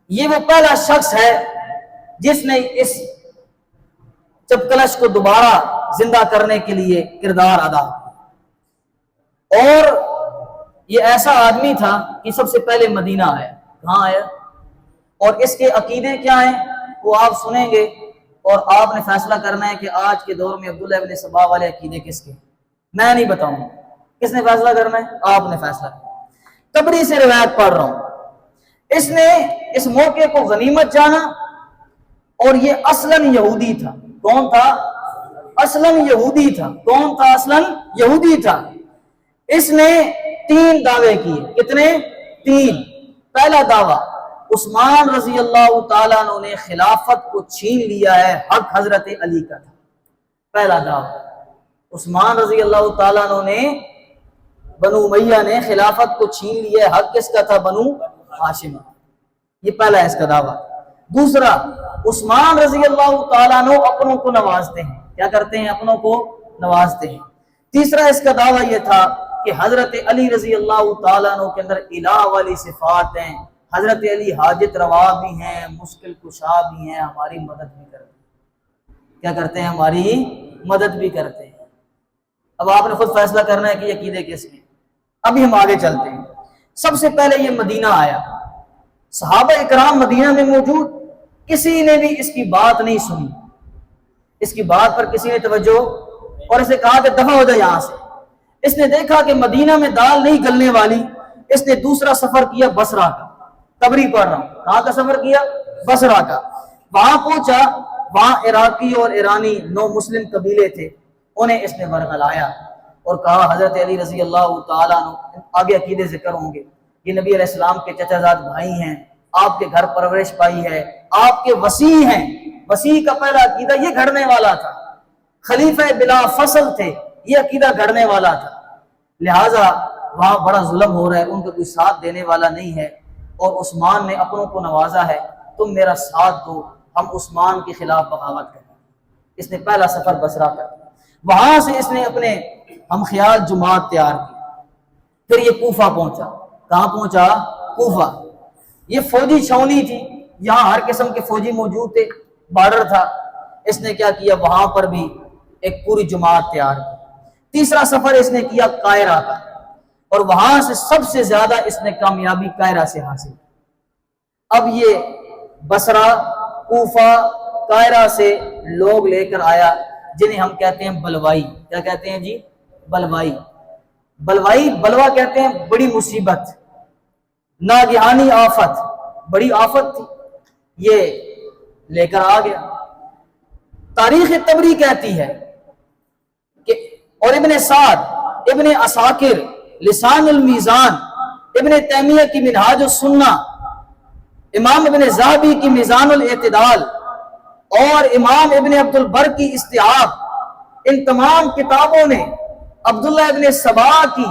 یہ وہ پہلا شخص ہے جس نے اس چپکلش کو دوبارہ زندہ کرنے کے لیے کردار ادا کیا، اور یہ ایسا آدمی تھا کہ سب سے پہلے مدینہ آیا۔ کہاں آیا؟ اور اس کے عقیدے کیا ہیں وہ آپ سنیں گے، اور آپ نے فیصلہ کرنا ہے کہ آج کے دور میں عبداللہ ابن سبا والے عقیدے کس کے؟ میں نہیں بتاؤں گا، کس نے فیصلہ کرنا ہے؟ آپ نے فیصلہ کرنا۔ تبری سے روایت پڑھ رہا ہوں۔ اس نے اس موقع کو غنیمت جانا، اور یہ اصلاً یہودی تھا۔ کون تھا؟ اصلاً یہودی تھا۔ کون تھا؟ اصلاً یہودی تھا۔ اس نے 3 دعوے کیے۔ کتنے؟ 3۔ پہلا دعویٰ، عثمان رضی اللہ تعالیٰ عنہ نے خلافت کو چھین لیا ہے، حق حضرت علی کا تھا۔ پہلا دعویٰ، عثمان رضی اللہ تعالیٰ عنہ نے، بنو امیہ نے خلافت کو چھین لیا ہے، حق کس کا تھا؟ بنو ہاشم۔ یہ پہلا ہے اس کا دعویٰ۔ دوسرا، عثمان رضی اللہ تعالیٰ عنہ اپنوں کو نوازتے ہیں۔ کیا کرتے ہیں؟ اپنوں کو نوازتے ہیں۔ تیسرا اس کا دعویٰ یہ تھا کہ حضرت علی رضی اللہ تعالیٰ عنہ کے اندر الہ والی صفات ہیں، حضرت علی حاجت روا بھی ہیں، مشکل کشا بھی ہیں، ہماری مدد بھی کرتے ہیں۔ کیا کرتے ہیں؟ ہماری مدد بھی کرتے ہیں۔ اب آپ نے خود فیصلہ کرنا ہے کہ یہ عقیدے کس کے۔ ابھی ہم آگے چلتے ہیں۔ سب سے پہلے یہ مدینہ آیا، صحابہ اکرام مدینہ میں موجود، کسی نے بھی اس کی بات نہیں سنی، اس کی بات پر کسی نے توجہ، اور اسے کہا کہ دفع ہو جائے یہاں سے۔ اس نے دیکھا کہ مدینہ میں دال نہیں گلنے والی، اس نے دوسرا سفر کیا بصرہ کا۔ تبری پڑھ رہا ہوں۔ کہاں کا سفر کیا؟ بصرہ کا۔ وہاں پہنچا، وہاں عراقی اور ایرانی 9 مسلم قبیلے تھے، انہیں اس نے ورگلایا اور کہا حضرت علی رضی اللہ تعالیٰ عنہ، آگے عقیدے ذکر ہوں گے، یہ نبی علیہ السلام کے چچا زاد بھائی ہیں، آپ کے گھر پرورش پائی ہے، آپ کے وسیع ہیں۔ وسیع کا پہلا عقیدہ یہ گھڑنے والا تھا، خلیفہ بلا فصل تھے، یہ عقیدہ گھڑنے والا تھا۔ لہٰذا وہاں بڑا ظلم ہو رہا ہے، ان کا کوئی ساتھ دینے والا نہیں ہے، اور عثمان نے اپنوں کو نوازا ہے، تم میرا ساتھ دو، ہم عثمان کے خلاف بغاوت کریں۔ اس نے پہلا سفر بصرہ کر دیا۔ وہاں سے اس نے اپنے ہم خیال جماعت تیار کی۔ پھر یہ کوفہ پہنچا۔ کہاں پہنچا؟ کوفہ۔ یہ فوجی چھاونی تھی، یہاں ہر قسم کے فوجی موجود تھے، بارڈر تھا۔ اس نے کیا کیا؟ وہاں پر بھی ایک پوری جماعت تیار کی۔ تیسرا سفر اس نے کیا قاہرہ کا، اور وہاں سے سب سے زیادہ اس نے کامیابی قاہرہ سے حاصل کی۔ اب یہ بصرہ، کوفہ، قاہرہ سے لوگ لے کر آیا، جنہیں ہم کہتے ہیں بلوائی۔ کیا کہتے ہیں جی؟ بلوائی۔ بلوائی، بلوا کہتے ہیں بڑی مصیبت، ناگہانی آفت، بڑی آفت تھی، یہ لے کر آ گیا۔ تاریخ تبری کہتی ہے کہ، اور ابن سعد، ابن عساکر، لسان المیزان، ابن تیمیہ کی منہاج السنہ، امام ابن ذہبی کی میزان الاعتدال، اور امام ابن عبد البر کی استیعاب، ان تمام کتابوں نے عبداللہ ابن سبا کی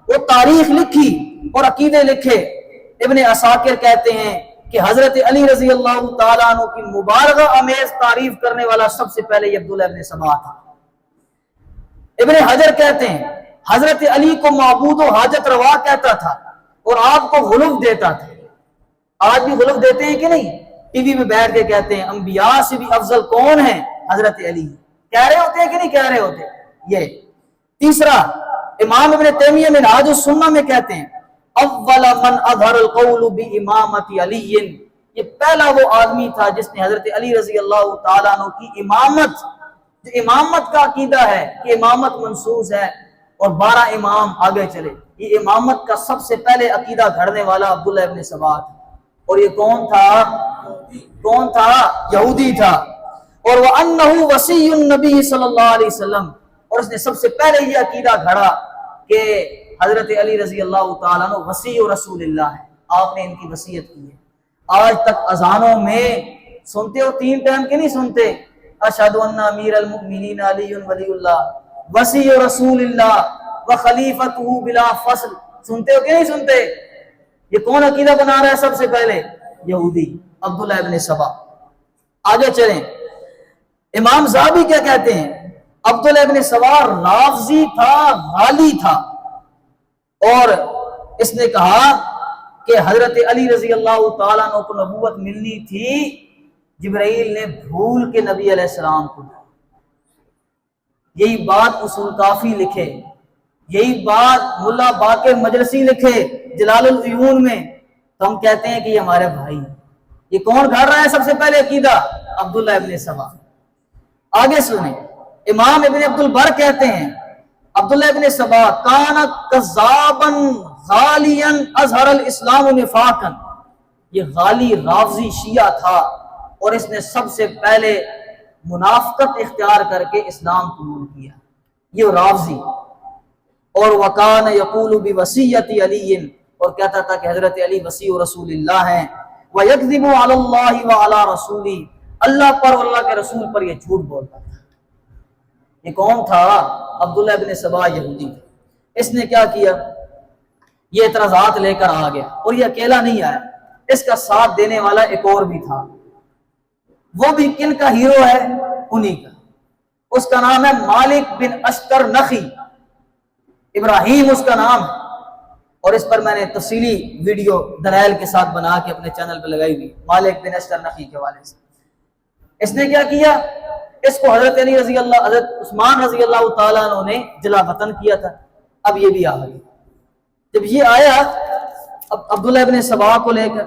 وہ تاریخ لکھی اور عقیدے لکھے۔ ابن عساکر کہتے ہیں کہ حضرت علی رضی اللہ تعالیٰ عنہ کی مبارکہ امیز تعریف کرنے والا سب سے پہلے یہ عبداللہ ابن سبا تھا۔ ابن حجر کہتے ہیں حضرت علی کو معبود و حاجت روا کہتا تھا، اور آپ کو غلو دیتا تھا۔ آج بھی غلو دیتے ہیں کہ نہیں؟ ٹی وی میں بیٹھ کے کہتے ہیں انبیاء سے بھی افضل کون ہے؟ حضرت علی۔ کہہ رہے ہوتے ہیں کہ نہیں کہہ رہے ہوتے؟ یہ تیسرا، امام ابن تیمیہ منہاج السنہ میں کہتے ہیں اول من اظہر القول بامامت علی، یہ پہلا وہ آدمی تھا جس نے حضرت علی رضی اللہ تعالیٰ عنہ کی امامت، جو امامت کا عقیدہ ہے کہ امامت منصوص ہے اور 12 امام آگے چلے، یہ امامت کا سب سے پہلے عقیدہ گھڑنے والا عبداللہ ابن سبا تھا۔ اور یہ کون تھا؟ یہودی تھا۔ اور وَأَنَّهُ وَصِيُّ النَّبِيِّ صلی اللہ علیہ وسلم، اور اس نے سب سے پہلے یہ عقیدہ گھڑا کہ حضرت علی رضی اللہ تعالیٰ عنہ وصی رسول اللہ ہے، آپ نے ان کی وصیت کی ہے۔ آج تک اذانوں میں سنتے ہو 3 ٹائم کے نہیں سنتے، اشہد ان امیر المؤمنین علی ولی اللہ وصی رسول اللہ وخلیفتہ بلا فصل، سنتے ہو کہ نہیں سنتے؟ یہ کون عقیدہ بنا رہا ہے سب سے پہلے؟ یہودی عبداللہ ابن سبا۔ آگے چلیں، امام ذہبی کیا کہتے ہیں؟ عبداللہ ابن سبا رافضی تھا، غالی تھا، اور اس نے کہا کہ حضرت علی رضی اللہ تعالیٰ عنہ کو نبوت ملنی تھی، جبرائیل نے بھول کے نبی علیہ السلام کو۔ یہی بات اصول کافی لکھے، یہی بات ملا باقر مجلسی لکھے جلال العیون میں، تو ہم کہتے ہیں کہ یہ ہمارے بھائی ہیں۔ یہ کون گھڑ رہا ہے سب سے پہلے عقیدہ؟ عبداللہ ابن سبا۔ آگے سنیں، امام ابن عبد البر کہتے ہیں عبداللہ ابن سبا کان کذابا غالیا اظہر الاسلام نفاقا، یہ غالی رافضی شیعہ تھا اور اس نے سب سے پہلے منافقت اختیار کر کے اسلام قبول کیا، یہ رافضی۔ اور وکان یقول بوصیت علی، اور کہتا تھا کہ حضرت علی وصی رسول اللہ ہیں، ویکذب علی اللہ وعلی رسولہ، اللہ پر اور اللہ کے رسول پر یہ جھوٹ بولتا تھا۔ یہ کون تھا؟ عبداللہ ابن سبا، یہودی۔ اس نے کیا کیا؟ یہ اعتراضات لے کر آ گیا، اور یہ اکیلا نہیں آیا، اس کا ساتھ دینے والا ایک اور بھی تھا۔ وہ بھی کن کا ہیرو ہے؟ انہی کا، اس کا نام ہے مالک بن اشتر نخی، ابراہیم اس کا نام ہے، اور اس پر میں نے تفصیلی ویڈیو دلائل کے ساتھ بنا کے اپنے چینل پہ لگائی ہوئی، مالک بن اشتر نخی کے والے سے۔ اس نے کیا کیا؟ اس کو حضرت علی رضی اللہ، حضرت عثمان رضی اللہ تعالیٰ عنہ نے جلا وطن کیا تھا، اب یہ بھی آ گئی۔ جب یہ آیا اب عبداللہ ابن سبا کو لے کر،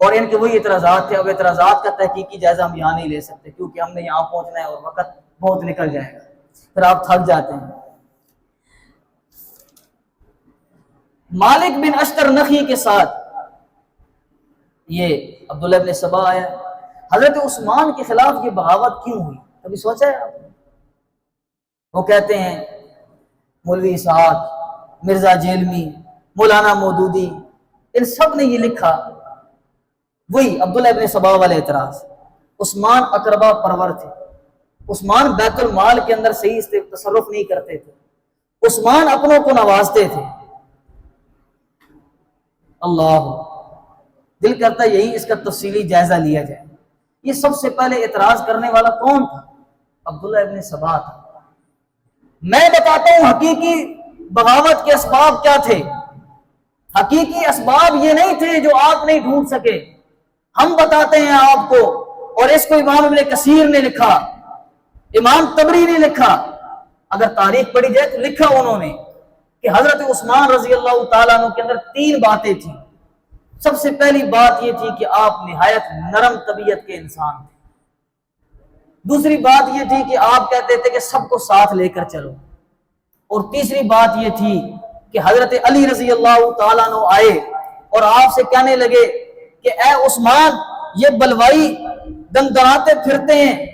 اور ان کے وہی اعتراضات تھے، اب اعتراضات کا تحقیقی جائزہ ہم یہاں نہیں لے سکتے کیونکہ ہم نے یہاں پہنچنا ہے اور وقت بہت نکل جائے گا، پھر آپ تھک جاتے ہیں۔ مالک بن اشتر نخی کے ساتھ یہ عبداللہ ابن سبا آیا۔ حضرت عثمان کے خلاف یہ بغاوت کیوں ہوئی؟ کبھی سوچا ہے آپ نے؟ وہ کہتے ہیں مولوی اسحاق، مرزا جیلمی، مولانا مودودی، ان سب نے یہ لکھا، وہی عبداللہ ابن سبا والے اعتراض۔ عثمان اقربا پرور تھے، عثمان بیت المال کے اندر صحیح سے تصرف نہیں کرتے تھے، عثمان اپنوں کو نوازتے تھے۔ اللہ، دل کرتا یہی اس کا تفصیلی جائزہ لیا جائے۔ یہ سب سے پہلے اعتراض کرنے والا کون تھا؟ عبداللہ ابن سبا تھا۔ میں بتاتا ہوں حقیقی بغاوت کے اسباب کیا تھے۔ حقیقی اسباب یہ نہیں تھے جو آپ نہیں ڈھونڈ سکے، ہم بتاتے ہیں آپ کو، اور اس کو امام ابن کثیر نے لکھا، امام طبری نے لکھا۔ اگر تاریخ پڑھی جائے تو لکھا انہوں نے کہ حضرت عثمان رضی اللہ تعالیٰ عنہ کے اندر 3 باتیں تھیں۔ سب سے پہلی بات یہ تھی کہ آپ نہایت نرم طبیعت کے انسان تھے۔ دوسری بات یہ تھی کہ آپ کہتے تھے کہ سب کو ساتھ لے کر چلو، اور تیسری بات یہ تھی کہ حضرت علی رضی اللہ تعالیٰ عنہ آئے اور آپ سے کہنے لگے کہ اے عثمان، یہ بلوائی دندراتے پھرتے ہیں،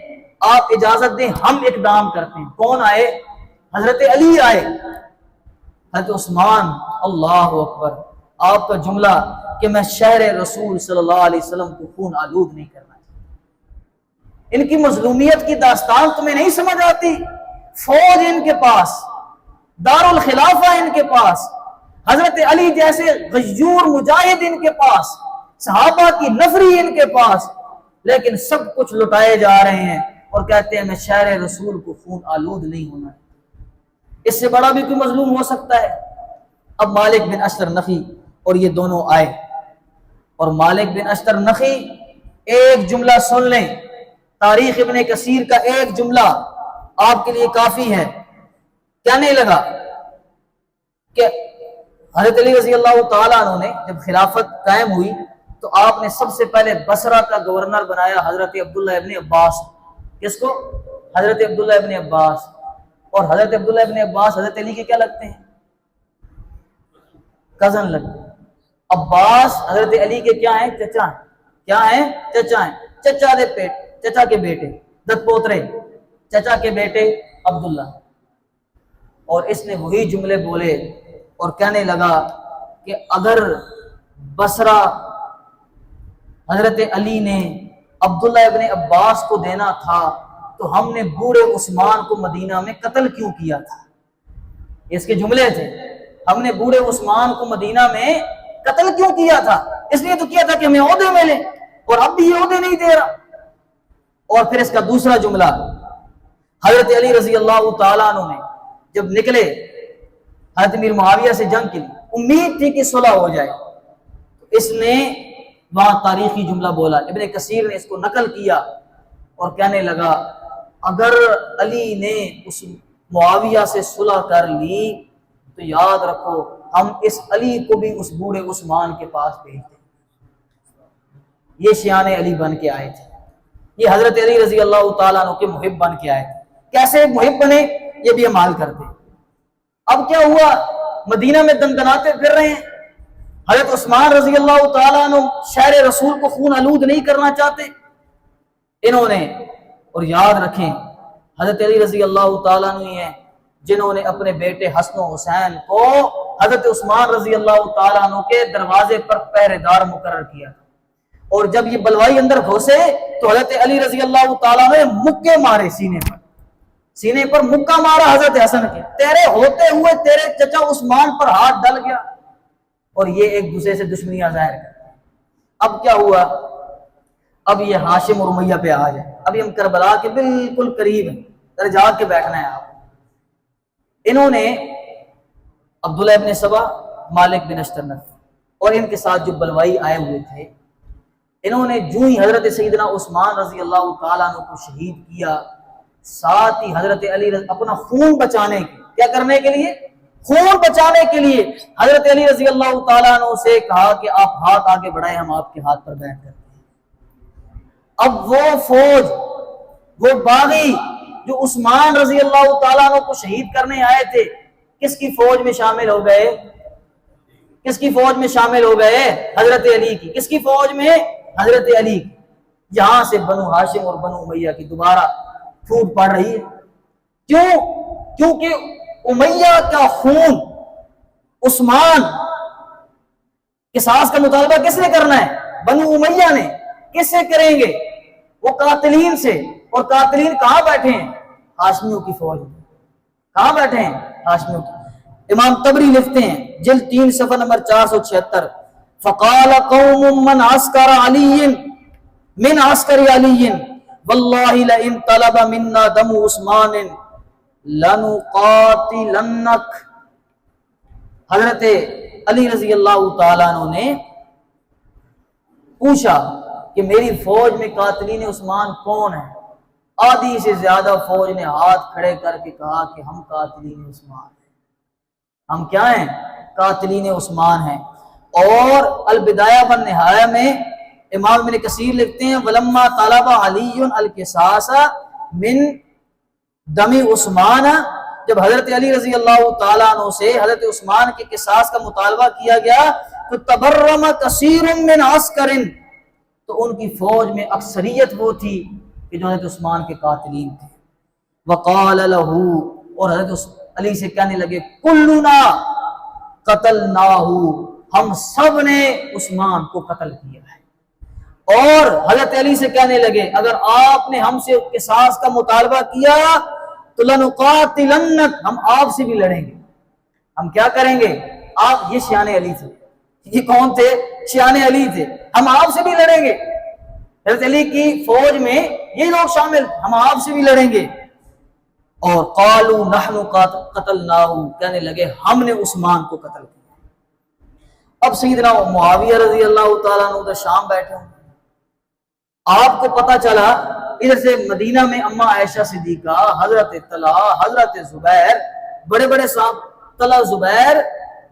آپ اجازت دیں ہم اقدام کرتے ہیں۔ کون آئے؟ حضرت علی آئے۔ حضرت عثمان، اللہ اکبر، آپ کا جملہ کہ میں شہر رسول صلی اللہ علیہ وسلم کو خون آلود نہیں کرنا چاہتا۔ ان کی مظلومیت کی داستان تمہیں نہیں سمجھ آتی؟ فوج ان کے پاس، دارالخلافہ ان کے پاس، حضرت علی جیسے غیور مجاہد ان کے پاس، صحابہ کی نفری ان کے پاس، لیکن سب کچھ لٹائے جا رہے ہیں اور کہتے ہیں میں شہر رسول کو خون آلود نہیں ہونا۔ اس سے بڑا بھی کوئی مظلوم ہو سکتا ہے؟ اب مالک بن اشتر نخی اور یہ دونوں آئے، اور مالک بن اشتر نخی، ایک جملہ سن لیں، تاریخ ابن کثیر کا ایک جملہ آپ کے لیے کافی ہے۔ کہنے لگا کہ حضرت علی رضی اللہ تعالیٰ عنہ نے جب خلافت قائم ہوئی تو آپ نے سب سے پہلے بصرہ کا گورنر بنایا حضرت عبداللہ ابن عباس. کس کو؟ حضرت عبداللہ ابن عباس. اور حضرت عبداللہ ابن عباس حضرت علی کے کیا لگتے ہیں؟ کزن لگتے ہیں. عباس حضرت علی کے کیا ہیں؟ چچا ہیں. کیا ہیں؟ چچا ہیں. چچا کے بیٹے دت پوترے، چچا کے بیٹے عبداللہ. اور اس نے وہی جملے بولے اور کہنے لگا کہ اگر بصرہ حضرت علی نے عبداللہ ابن عباس کو دینا تھا تو ہم نے بوڑھے عثمان کو مدینہ میں قتل کیوں کیا تھا؟ اس کے جملے تھے، ہم نے بوڑھے عثمان کو مدینہ میں قتل کیوں کیا تھا؟ اس لیے تو کیا تھا کہ ہمیں عہدے ملے، اور اب بھی یہ عہدے نہیں دے رہا. اور پھر اس کا دوسرا جملہ، حضرت علی رضی اللہ تعالیٰ عنہ نے جب نکلے حضرت امیر معاویہ سے جنگ کے لیے، امید تھی کہ صلح ہو جائے، تو اس نے وہاں تاریخی جملہ بولا. ابن کثیر نے اس کو نقل کیا اور کہنے لگا اگر علی نے اس معاویہ سے صلح کر لی تو یاد رکھو ہم اس علی کو بھی اس بوڑھے عثمان کے پاس بھیج دیں. یہ شیان علی بن کے آئے تھے، یہ حضرت علی رضی اللہ تعالیٰ عنہ کے محب بن کے آئے تھے. کیسے محب بنے؟ یہ بھی عمال کرتے. اب کیا ہوا؟ مدینہ میں دندناتے پھر رہے ہیں. حضرت عثمان رضی اللہ تعالیٰ عنہ شہر رسول کو خون آلود نہیں کرنا چاہتے انہوں نے. اور یاد رکھیں حضرت علی رضی اللہ تعالیٰ عنہ ہیں جنہوں نے اپنے بیٹے حسن و حسین کو حضرت عثمان رضی اللہ تعالیٰ عنہ کے دروازے پر پہرے دار مقرر کیا. اور جب یہ بلوائی اندر گھسے تو حضرت علی رضی اللہ تعالیٰ نے مکے مارے سینے پر مکہ مارا حضرت حسن کے. تیرے ہوتے ہوئے تیرے چچا عثمان پر ہاتھ ڈل گیا. اور یہ ایک دوسرے سے دشمنیاں ظاہر کرتے. اب کیا ہوا؟ اب یہ ہاشم اور امیہ پہ آ جائے. ابھی ہم کربلا کے بالکل قریب ہیں، ذرا جا کے بیٹھنا ہے آپ. انہوں نے عبداللہ ابن سبا، مالک بن اشترنف اور ان کے ساتھ جو بلوائی آئے ہوئے تھے، انہوں نے جو ہی حضرت سیدنا عثمان رضی اللہ تعالیٰ عنہ کو شہید کیا، ساتھ ہی حضرت علی اپنا خون بچانے کے کیا کرنے کے لیے؟ خون بچانے کے لیے حضرت علی رضی اللہ تعالیٰ عنہ سے کہا کہ آپ ہاتھ آگے بڑھائیں، ہم آپ کے ہاتھ پر بیعت کرتے ہیں. اب وہ فوج، وہ باغی جو عثمان رضی اللہ تعالیٰ عنہ کو شہید کرنے آئے تھے، کس کی فوج میں شامل ہو گئے؟ کس کی فوج میں شامل ہو گئے؟ حضرت علی کی. کس کی فوج میں؟ حضرت علی کی. یہاں سے بنو ہاشم اور بنو امیہ کی دوبارہ پھوٹ پڑ رہی ہے. کیوں؟ کیونکہ امیہ کا خون عثمان قصاص کا مطالبہ کس نے کرنا ہے؟ بنو امیہ نے. کس سے کریں گے؟ وہ قاتلین سے. اور قاتلین کہاں بیٹھے ہیں؟ ہاشمیوں کی فوج میں. کہاں بیٹھے ہیں؟ ہاشمیوں کی. امام طبری لکھتے ہیں جلد 3 صفحہ نمبر 476، فقال قوم من عسكر علي من عسكر علي والله لئن طلب منا دم عثمان لنقاتلنك. حضرت علی رضی اللہ تعالیٰ عنہ نے پوچھا کہ میری فوج میں قاتلین عثمان کون ہیں؟ آدھی سے زیادہ فوج نے ہاتھ کھڑے کر کے کہا کہ ہم قاتلین عثمان ہیں. ہم کیا ہیں؟ قاتلین عثمان ہیں. اور البدایہ والنہایہ میں امام ابن کثیر لکھتے ہیں ولما طلب علی القصاص من دم عثمان، جب حضرت علی رضی اللہ تعالیٰ عنہ سے حضرت عثمان کے قصاص کا مطالبہ کیا گیا تو تبرم کثیر من عسکر، تو ان کی فوج میں اکثریت وہ تھی کہ جو حضرت عثمان کے قاتلین تھے. وقال له، اور حضرت علی سے کہنے لگے کلنا قتلناہ، ہم سب نے عثمان کو قتل کیا ہے. اور حضرت علی سے کہنے لگے اگر آپ نے ہم سے قصاص کا مطالبہ کیا تو لنقاتلنک، ہم آپ سے بھی لڑیں گے. ہم کیا کریں گے؟ آپ، یہ شیان علی تھے. یہ کون تھے؟ شیان علی تھے. ہم آپ سے بھی لڑیں گے. حضرت علی کی فوج میں یہ لوگ شامل، ہم آپ سے بھی لڑیں گے. اور قالوا نحن قتلناہ، کہنے لگے ہم نے عثمان کو قتل کیا. اب سیدنا معاویہ رضی اللہ تعالیٰ عنہ ادھر شام بیٹھے ہوں. آپ کو پتا چلا ادھر سے مدینہ میں اما عائشہ صدیقہ، حضرت طلحہ، حضرت زبیر، بڑے بڑے صاحب، طلحہ زبیر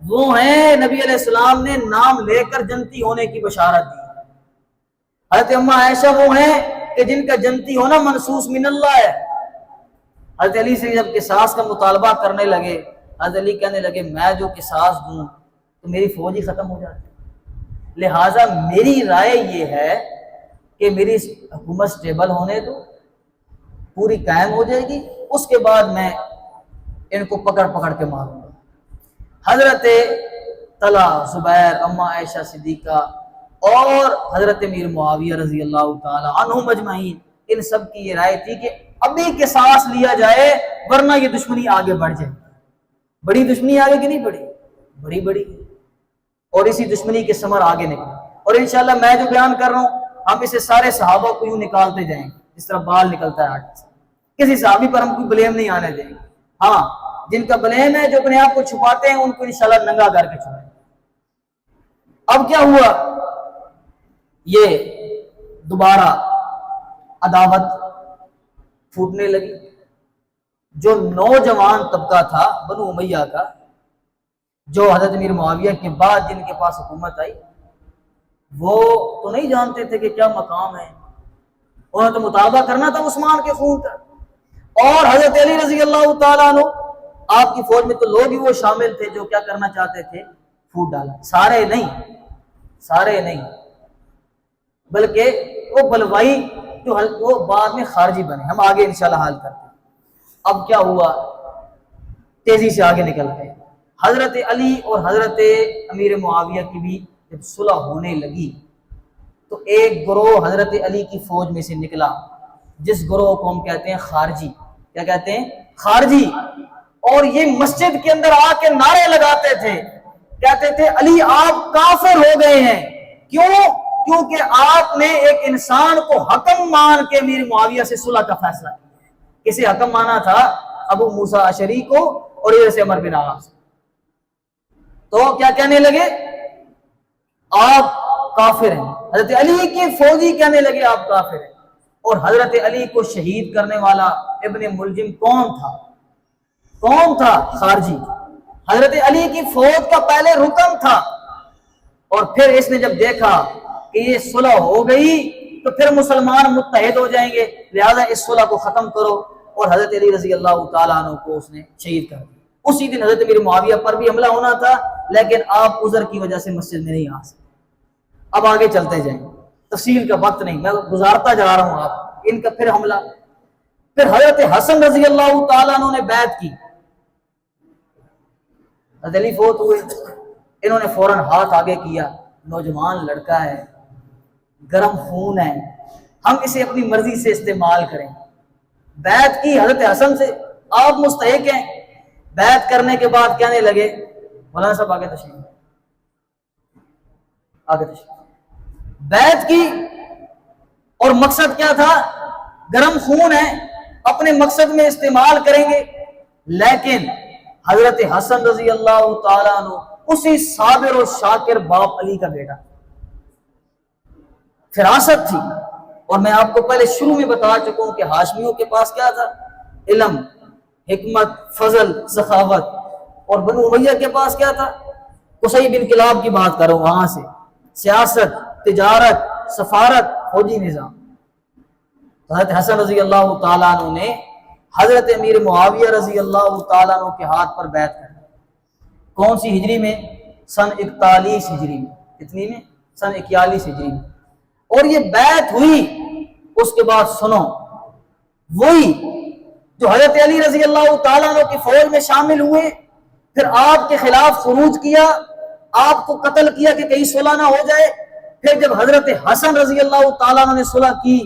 وہ ہیں نبی علیہ السلام نے نام لے کر جنتی ہونے کی بشارت دی. حضرت اما عائشہ وہ ہیں کہ جن کا جنتی ہونا منصوص من اللہ ہے. حضرت علی سے جب قصاص کا مطالبہ کرنے لگے، حضرت علی کہنے لگے میں جو قصاص دوں تو میری فوج ہی ختم ہو جاتی، لہٰذا میری رائے یہ ہے کہ میری حکومت سٹیبل ہونے دو، پوری قائم ہو جائے گی، اس کے بعد میں ان کو پکڑ پکڑ کے ماروں گا. حضرت طلحہ، زبیر، اما عائشہ صدیقہ اور حضرت امیر معاویہ رضی اللہ تعالی عنہم اجمعین، ان سب کی یہ رائے تھی کہ ابھی قصاص لیا جائے ورنہ یہ دشمنی آگے بڑھ جائے. بڑی دشمنی آگے کی نہیں بڑھی، بڑی بڑی، اور اسی دشمنی کے ثمر آگے نکلے. اور انشاءاللہ میں جو بیان کر رہا ہوں ہم اسے سارے صحابہ کو یوں نکالتے جائیں گے جس طرح بال نکلتا ہے آٹے سے. کسی صحابی پر ہم کوئی بلیم نہیں آنے دیں گے. ہاں جن کا بلیم ہے جو اپنے آپ کو چھپاتے ہیں ان کو انشاءاللہ ننگا کر کے چھوڑیں. اب کیا ہوا، یہ دوبارہ عداوت پھوٹنے لگی. جو نوجوان طبقہ تھا بنو امیہ کا، جو حضرت امیر معاویہ کے بعد جن کے پاس حکومت آئی، وہ تو نہیں جانتے تھے کہ کیا مقام ہے. انہوں نے تو مطالبہ کرنا تھا عثمان کے خون کا. اور حضرت علی رضی اللہ تعالیٰ عنہ، آپ کی فوج میں تو لوگ ہی وہ شامل تھے جو کیا کرنا چاہتے تھے، پھوٹ ڈالا. سارے نہیں بلکہ وہ بلوائی جو وہ بعد میں خارجی بنے. ہم آگے انشاءاللہ حال کرتے ہیں. اب کیا ہوا، تیزی سے آگے نکلتے ہیں. حضرت علی اور حضرت امیر معاویہ کی بھی جب صلح ہونے لگی تو ایک گروہ حضرت علی کی فوج میں سے نکلا جس گروہ کو ہم کہتے ہیں خارجی. کیا کہتے ہیں؟ خارجی. اور یہ مسجد کے اندر آ کے نعرے لگاتے تھے، کہتے تھے علی آپ کافر ہو گئے ہیں. کیوں؟ کیونکہ آپ نے ایک انسان کو حکم مان کے امیر معاویہ سے صلح کا فیصلہ کیا. کسے حکم مانا تھا؟ ابو موسیٰ اشعری کو اور ادھر سے عمر بن عاص. تو کیا کہنے لگے؟ آپ کافر ہیں. حضرت علی کے فوجی کہنے لگے آپ کافر ہیں. اور حضرت علی کو شہید کرنے والا ابن ملجم کون تھا؟ خارجی. حضرت علی کی فوج کا پہلے رکن تھا. اور پھر اس نے جب دیکھا کہ یہ صلح ہو گئی تو پھر مسلمان متحد ہو جائیں گے، لہذا اس صلح کو ختم کرو. اور حضرت علی رضی اللہ تعالیٰ عنہ کو اس نے شہید کر دیا. اسی دن حضرت امیر معاویہ پر بھی حملہ ہونا تھا لیکن آپ عذر کی وجہ سے مسجد میں نہیں آ سکتے. اب آگے چلتے جائیں، تفصیل کا وقت نہیں، میں گزارتا جا رہا ہوں. آپ ان کا پھر حملہ، پھر حضرت حسن رضی اللہ تعالیٰ عنہ نے بیعت کی. حضرت علی فوت ہوئے، انہوں نے فوراً ہاتھ آگے کیا، نوجوان لڑکا ہے، گرم خون ہے، ہم اسے اپنی مرضی سے استعمال کریں. بیعت کی حضرت حسن سے، آپ مستحق ہیں. بیعت کرنے کے بعد کہنے لگے، مولانا صاحب آگے تشریف، بیعت کی اور مقصد کیا تھا؟ گرم خون ہے، اپنے مقصد میں استعمال کریں گے. لیکن حضرت حسن رضی اللہ تعالیٰ عنہ اسی صابر و شاکر باپ علی کا بیٹا، فراست تھی. اور میں آپ کو پہلے شروع میں بتا چکا ہوں کہ ہاشمیوں کے پاس کیا تھا؟ علم، حکمت، فضل، سخاوت. اور بنو امیہ کے پاس کیا تھا؟ قصی بن کلاب کی بات کرو، وہاں سے سیاست، تجارت، سفارت، فوجی نظام. حضرت حسن رضی اللہ تعالیٰ عنہ نے حضرت امیر معاویہ رضی اللہ تعالیٰ عنہ کے ہاتھ پر بیعت کر. کون سی ہجری میں؟ سن 41 ہجری میں. کتنی میں؟ سن 41 ہجری میں. اور یہ بیعت ہوئی. اس کے بعد سنو، وہی جو حضرت علی رضی اللہ تعالیٰ عنہ کی فوج میں شامل ہوئے، پھر آپ کے خلاف خروج کیا، آپ کو قتل کیا کہ کہیں صلح نہ ہو جائے. پھر جب حضرت حسن رضی اللہ تعالیٰ عنہ نے صلح کی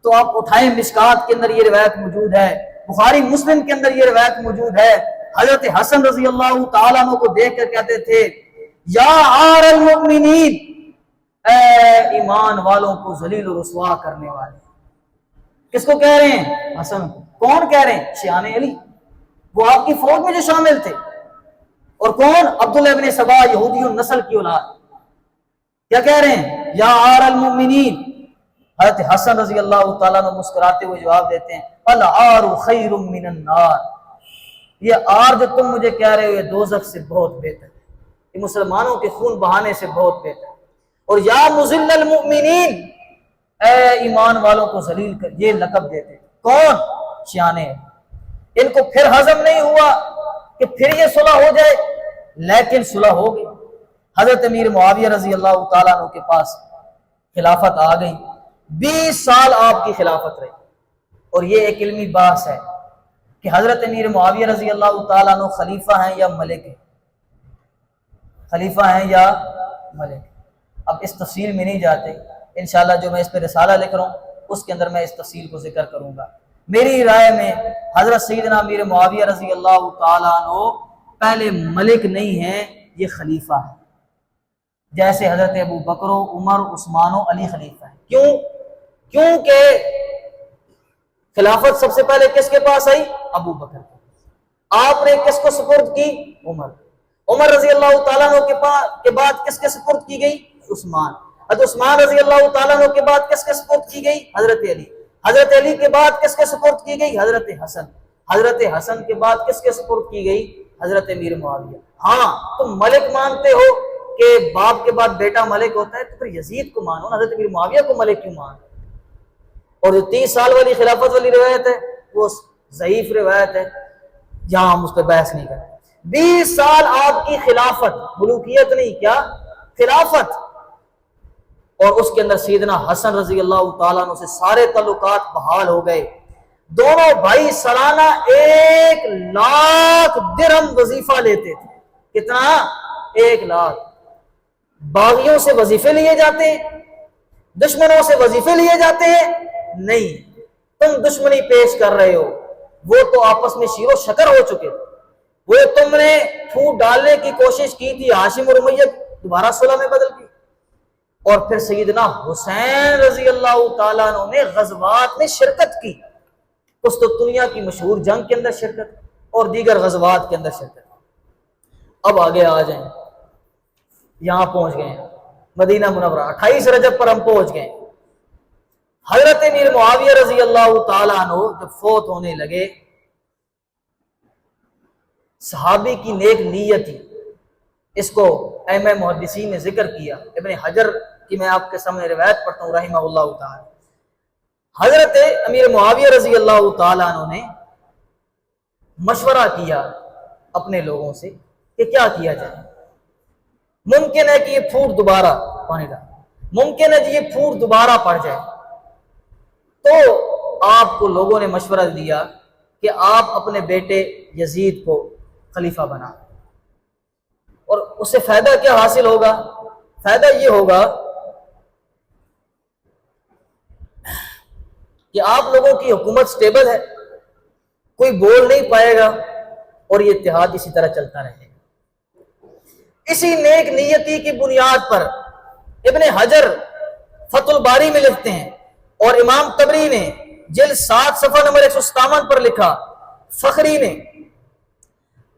تو آپ اٹھائیں، مشکات کے اندر یہ روایت موجود ہے، بخاری مسلم کے اندر یہ روایت موجود ہے. حضرت حسن رضی اللہ تعالیٰ عنہ کو دیکھ کر کہتے تھے، یا عار المؤمنین، اے ایمان والوں کو ذلیل و رسوا کرنے والے. کس کو کہہ رہے ہیں؟ حسن کو. کون کہہ رہے ہیں؟ شیعان علی، وہ آپ کی فوج میں جو شامل تھے. اور کون؟ عبداللہ ابن سبا، یہودی النسل کی اولاد. کیا کہہ رہے ہیں؟ یا عار المؤمنین. حضرت حسن رضی اللہ تعالیٰ عنہ مسکراتے ہوئے جواب دیتے ہیں، العار خیر من النار. یہ عار جو تم مجھے کہہ رہے ہو یہ دوزخ سے بہت بہتر ہے. یہ مسلمانوں کے خون بہانے سے بہت بہتر ہے۔ اور یا مذل المؤمنین، اے ایمان والوں کو ذلیل کر، یہ لقب دیتے کون؟ شیعہ۔ ان کو پھر ہضم نہیں ہوا کہ پھر یہ صلح ہو جائے، لیکن صلح ہو گئی۔ حضرت امیر معاویہ رضی اللہ تعالیٰ عنہ کے پاس خلافت آ گئی، 20 سال آپ کی خلافت رہی۔ اور یہ ایک علمی بحث ہے کہ حضرت امیر معاویہ رضی اللہ تعالیٰ عنہ خلیفہ ہیں یا ملک ہیں، خلیفہ ہیں یا ملک۔ اب اس تفصیل میں نہیں جاتے، انشاءاللہ جو میں اس پہ رسالہ لکھ رہا ہوں اس کے اندر میں اس تفصیل کو ذکر کروں گا۔ میری رائے میں حضرت سیدنا امیر معاویہ رضی اللہ تعالیٰ عنہ پہلے ملک نہیں ہیں، یہ خلیفہ ہے، جیسے حضرت ابو بکر و عمر عثمان و علی خلیفہ ہیں۔ کیوں؟ کیونکہ خلافت سب سے پہلے کس کے پاس آئی؟ ابو بکر کے پاس۔ آپ نے کس کو سپرد کی؟ عمر۔ عمر رضی اللہ تعالیٰ عنہ کے بعد کس کے سپرد کی گئی؟ عثمان۔ حضرت عثمان رضی اللہ تعالیٰ عنہ کے بعد کس کے سپرد کی گئی؟ حضرت علی۔ حضرت علی کے بعد کس کے سپرد کی گئی؟ حضرت حسن۔ حضرت حسن کے بعد کس کے سپرد کی گئی؟ حضرت امیر معاویہ۔ ہاں تم ملک مانتے ہو کہ باپ کے بعد بیٹا ملک ہوتا ہے، تو پھر یزید کو مانو، حضرت امیر معاویہ کو ملک کیوں مانو؟ اور جو 30 سال والی خلافت والی روایت ہے وہ ضعیف روایت ہے، جہاں ہم اس پہ بحث نہیں کرتے۔ 20 سال آپ کی خلافت، ملوکیت نہیں، کیا خلافت، اور اس کے اندر سیدنا حسن رضی اللہ تعالیٰ عنہ سے سارے تعلقات بحال ہو گئے۔ دونوں بھائی سالانہ 1 لاکھ درہم وظیفہ لیتے تھے۔ کتنا؟ 1 لاکھ۔ باغیوں سے وظیفے لیے جاتے ہیں؟ دشمنوں سے وظیفے لیے جاتے ہیں؟ نہیں، تم دشمنی پیش کر رہے ہو، وہ تو آپس میں شیر و شکر ہو چکے تھے۔ وہ تم نے پھوٹ ڈالنے کی کوشش کی تھی، ہاشم اور امیہ دوبارہ صلح میں بدل گئی۔ اور پھر سیدنا حسین رضی اللہ تعالیٰ عنہ نے غزوات میں شرکت کی، قسطنطنیہ کی مشہور جنگ کے اندر شرکت اور دیگر غزوات کے اندر شرکت۔ اب آگے آ جائیں، یہاں پہنچ گئے ہیں مدینہ منورہ، 28 رجب پر ہم پہنچ گئے۔ حضرت امیر معاویہ رضی اللہ تعالیٰ عنہ جب فوت ہونے لگے، صحابی کی نیک نیت تھی، اس کو ائمہ محدثین نے ذکر کیا۔ ابن حجر کی میں آپ کے سامنے روایت پڑھتا ہوں رحمہ اللہ تعالی۔ حضرت امیر معاویہ رضی اللہ تعالیٰ عنہ نے مشورہ کیا اپنے لوگوں سے کہ کیا کیا جائے۔ ممکن ہے کہ یہ پھوٹ دوبارہ پانی کا، ممکن ہے کہ یہ پھوٹ دوبارہ پڑ جائے، تو آپ کو لوگوں نے مشورہ دیا کہ آپ اپنے بیٹے یزید کو خلیفہ بنا، اور اس سے فائدہ کیا حاصل ہوگا؟ فائدہ یہ ہوگا کہ آپ لوگوں کی حکومت سٹیبل ہے، کوئی بول نہیں پائے گا، اور یہ اتحاد اسی طرح چلتا رہے گا۔ اسی نیک نیتی کی بنیاد پر ابن حجر فتح الباری میں لکھتے ہیں، اور امام طبری نے جلد 7 صفحہ نمبر 157 پر لکھا، فخری نے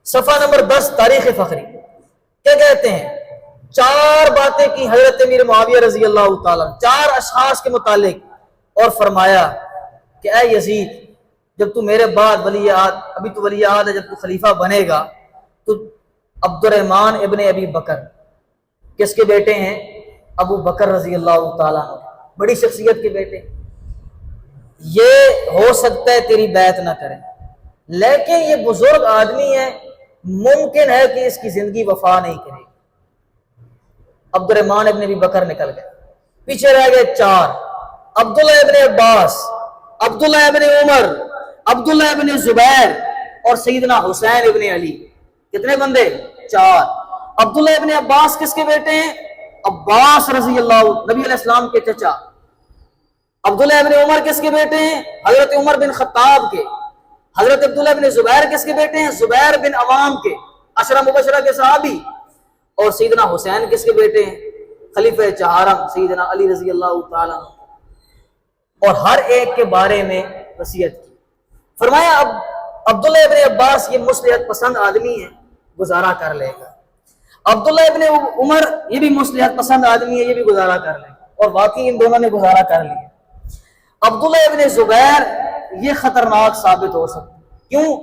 صفحہ نمبر 10 تاریخ فخری، کیا کہتے ہیں؟ 4 باتیں کی حضرت امیر معاویہ رضی اللہ تعالیٰ، 4 اشخاص کے متعلق، اور فرمایا کہ اے یزید، جب تو میرے بعد ولی عہد، ابھی تو ولی عہد ہے، جب تو خلیفہ بنے گا تو عبد الرحمن ابن ابی بکر، کس کے بیٹے ہیں؟ ابو بکر رضی اللہ تعالیٰ عنہ، بڑی شخصیت کے بیٹے، یہ ہو سکتا ہے تیری بیعت نہ کریں، لیکن یہ بزرگ آدمی ہے، ممکن ہے کہ اس کی زندگی وفا نہیں کرے۔ عبد الرحمن ابن ابی بکر نکل گئے، پیچھے رہ گئے 4، عبداللہ ابن عباس، عبداللہ ابن عمر، عبداللہ ابن زبیر، اور سیدنا حسین ابن علی۔ کتنے بندے؟ 4۔ عبداللہ ابن عباس کس کے بیٹے ہیں؟ عباس رضی اللہ، نبی علیہ السلام کے چچا۔ عبداللہ ابن عمر کس کے بیٹے ہیں؟ حضرت عمر بن خطاب کے۔ حضرت عبداللہ بن زبیر کس کے بیٹے ہیں؟ زبیر بن عوام کے، عشرہ مبشرہ کے صحابی۔ اور سیدنا حسین کس کے بیٹے ہیں؟ خلیفہ چہارم سیدنا علی رضی اللہ تعالیٰ عنہ۔ اور ہر ایک کے بارے میں وصیت کی۔ فرمایا اب عبداللہ ابن عباس یہ مصلحت پسند آدمی ہے، گزارا کر لے گا۔ عبداللہ ابن عمر یہ بھی مصلحت پسند آدمی ہے، یہ بھی گزارا کر لے گا، اور واقعی ان دونوں نے گزارا کر لیا۔ عبداللہ ابن زبیر یہ خطرناک ثابت ہو سکتا ہے، کیوں؟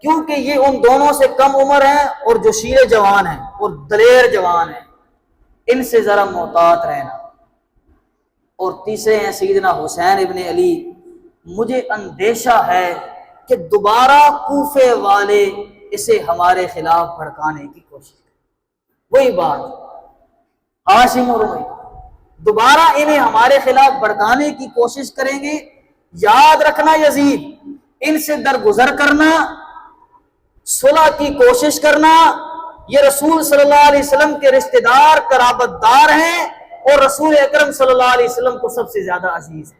کیونکہ یہ ان دونوں سے کم عمر ہیں اور جو شیر جوان ہیں اور دلیر جوان ہیں، ان سے ذرا محتاط رہنا۔ اور تیسرے ہیں سیدنا حسین ابن علی، مجھے اندیشہ ہے کہ دوبارہ کوفے والے اسے ہمارے خلاف بھڑکانے کی کوشش کریں۔ وہی بات، ہاشم اور امیہ دوبارہ انہیں ہمارے خلاف بھڑکانے کی کوشش کریں گے۔ یاد رکھنا یزید، ان سے درگزر کرنا، صلح کی کوشش کرنا، یہ رسول صلی اللہ علیہ وسلم کے رشتہ دار قرابت دار ہیں اور رسول اکرم صلی اللہ علیہ وسلم کو سب سے زیادہ عزیز ہے۔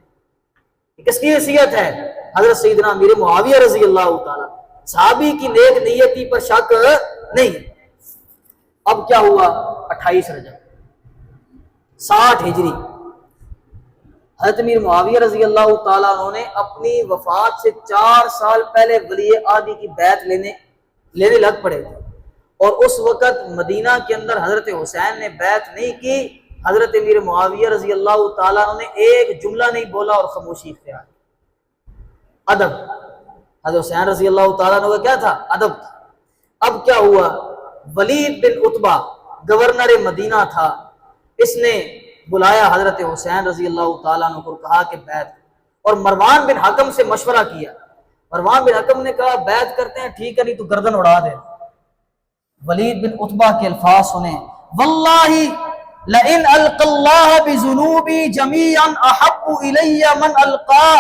کس کی حیثیت ہے؟ حضرت سیدنا امیر معاویہ رضی اللہ تعالیٰ، صحابی کی نیک نیتی پر شک نہیں۔ اب کیا ہوا؟ 28 رجب 60 ہجری، حضرت امیر معاویہ رضی اللہ تعالیٰ عنہ نے اپنی وفات سے 4 سال پہلے ولی عہدی کی بیعت لینے لگ پڑے تھے، اور اس وقت مدینہ کے اندر حضرت حسین نے بیعت نہیں کی۔ حضرت امیر معاویہ رضی اللہ تعالیٰ عنہ نے ایک جملہ نہیں بولا اور خاموشی اختیار کی۔ ادب، حضرت حسین رضی اللہ تعالیٰ عنہ کا کیا تھا؟ ادب تھا۔ اب کیا ہوا؟ ولید بن عتبہ گورنر مدینہ تھا، اس نے بلایا حضرت حسین رضی اللہ تعالیٰ عنہ کو، کہا کہ بیعت، اور مروان بن حکم سے مشورہ کیا۔ مروان بن حکم نے کہا بیعت کرتے ہیں، ٹھیک ہے، نہیں تو گردن اڑا دے۔ ولید بن عتبہ کے الفاظ سنیں، واللہ لئن القى الله بذنوبي جميعا احب الي من القى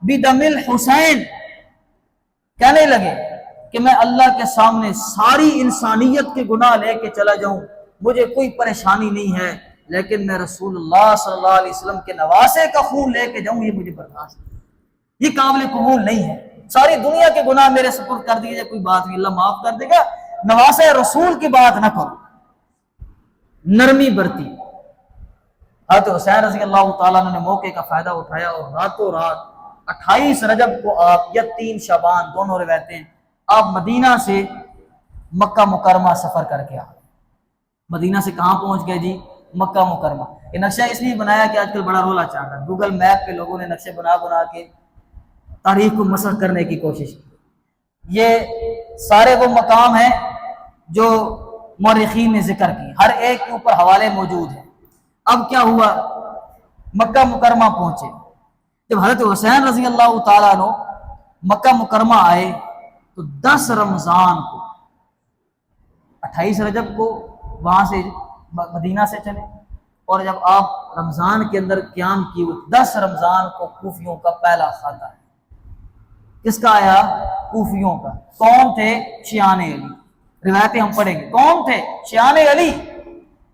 بدم الحسین، کہنے لگے کہ میں اللہ کے سامنے ساری انسانیت کے گناہ لے کے چلا جاؤں، مجھے کوئی پریشانی نہیں ہے، لیکن میں رسول اللہ صلی اللہ علیہ وسلم کے نواسے کا خون لے کے جاؤں، یہ مجھے برداشت نہیں، یہ قابل قبول نہیں ہے۔ ساری دنیا کے گناہ میرے سپرد کر دیے، کوئی بات نہیں، اللہ معاف کر دے گا، نواسے رسول کی بات نہ کرو۔ نرمی برتی۔ حضرت حسین رضی اللہ تعالیٰ نے موقع کا فائدہ اٹھایا اور راتوں رات 28 رجب کو آپ یا 3 شعبان، دونوں روایتیں، آپ مدینہ سے مکہ مکرمہ سفر کر کے آئے۔ مدینہ سے کہاں پہنچ گئے جی؟ مکہ مکرمہ۔ یہ نقشہ اس لیے بنایا کہ آج کل بڑا رولا چل رہا ہے، گوگل میپ پہ لوگوں نے نقشے بنا کے تاریخ کو مسخ کرنے کی کوشش کی۔ یہ سارے وہ مقام ہیں جو مورخین نے ذکر کی، ہر ایک کے اوپر حوالے موجود ہیں۔ اب کیا ہوا؟ مکہ مکرمہ پہنچے۔ جب حضرت حسین رضی اللہ تعالیٰ عنہ مکہ مکرمہ آئے تو 10 رمضان کو، 28 رجب کو وہاں سے مدینہ سے چلے، اور جب آپ رمضان کے اندر قیام کی، 10 رمضان کو کوفیوں کا پہلا خطا ہے۔ کس کا آیا؟ کوفیوں کا۔ کون تھے؟ شیعان علی۔ روایتیں ہم پڑھیں گے، کون تھے؟ شیعان علی،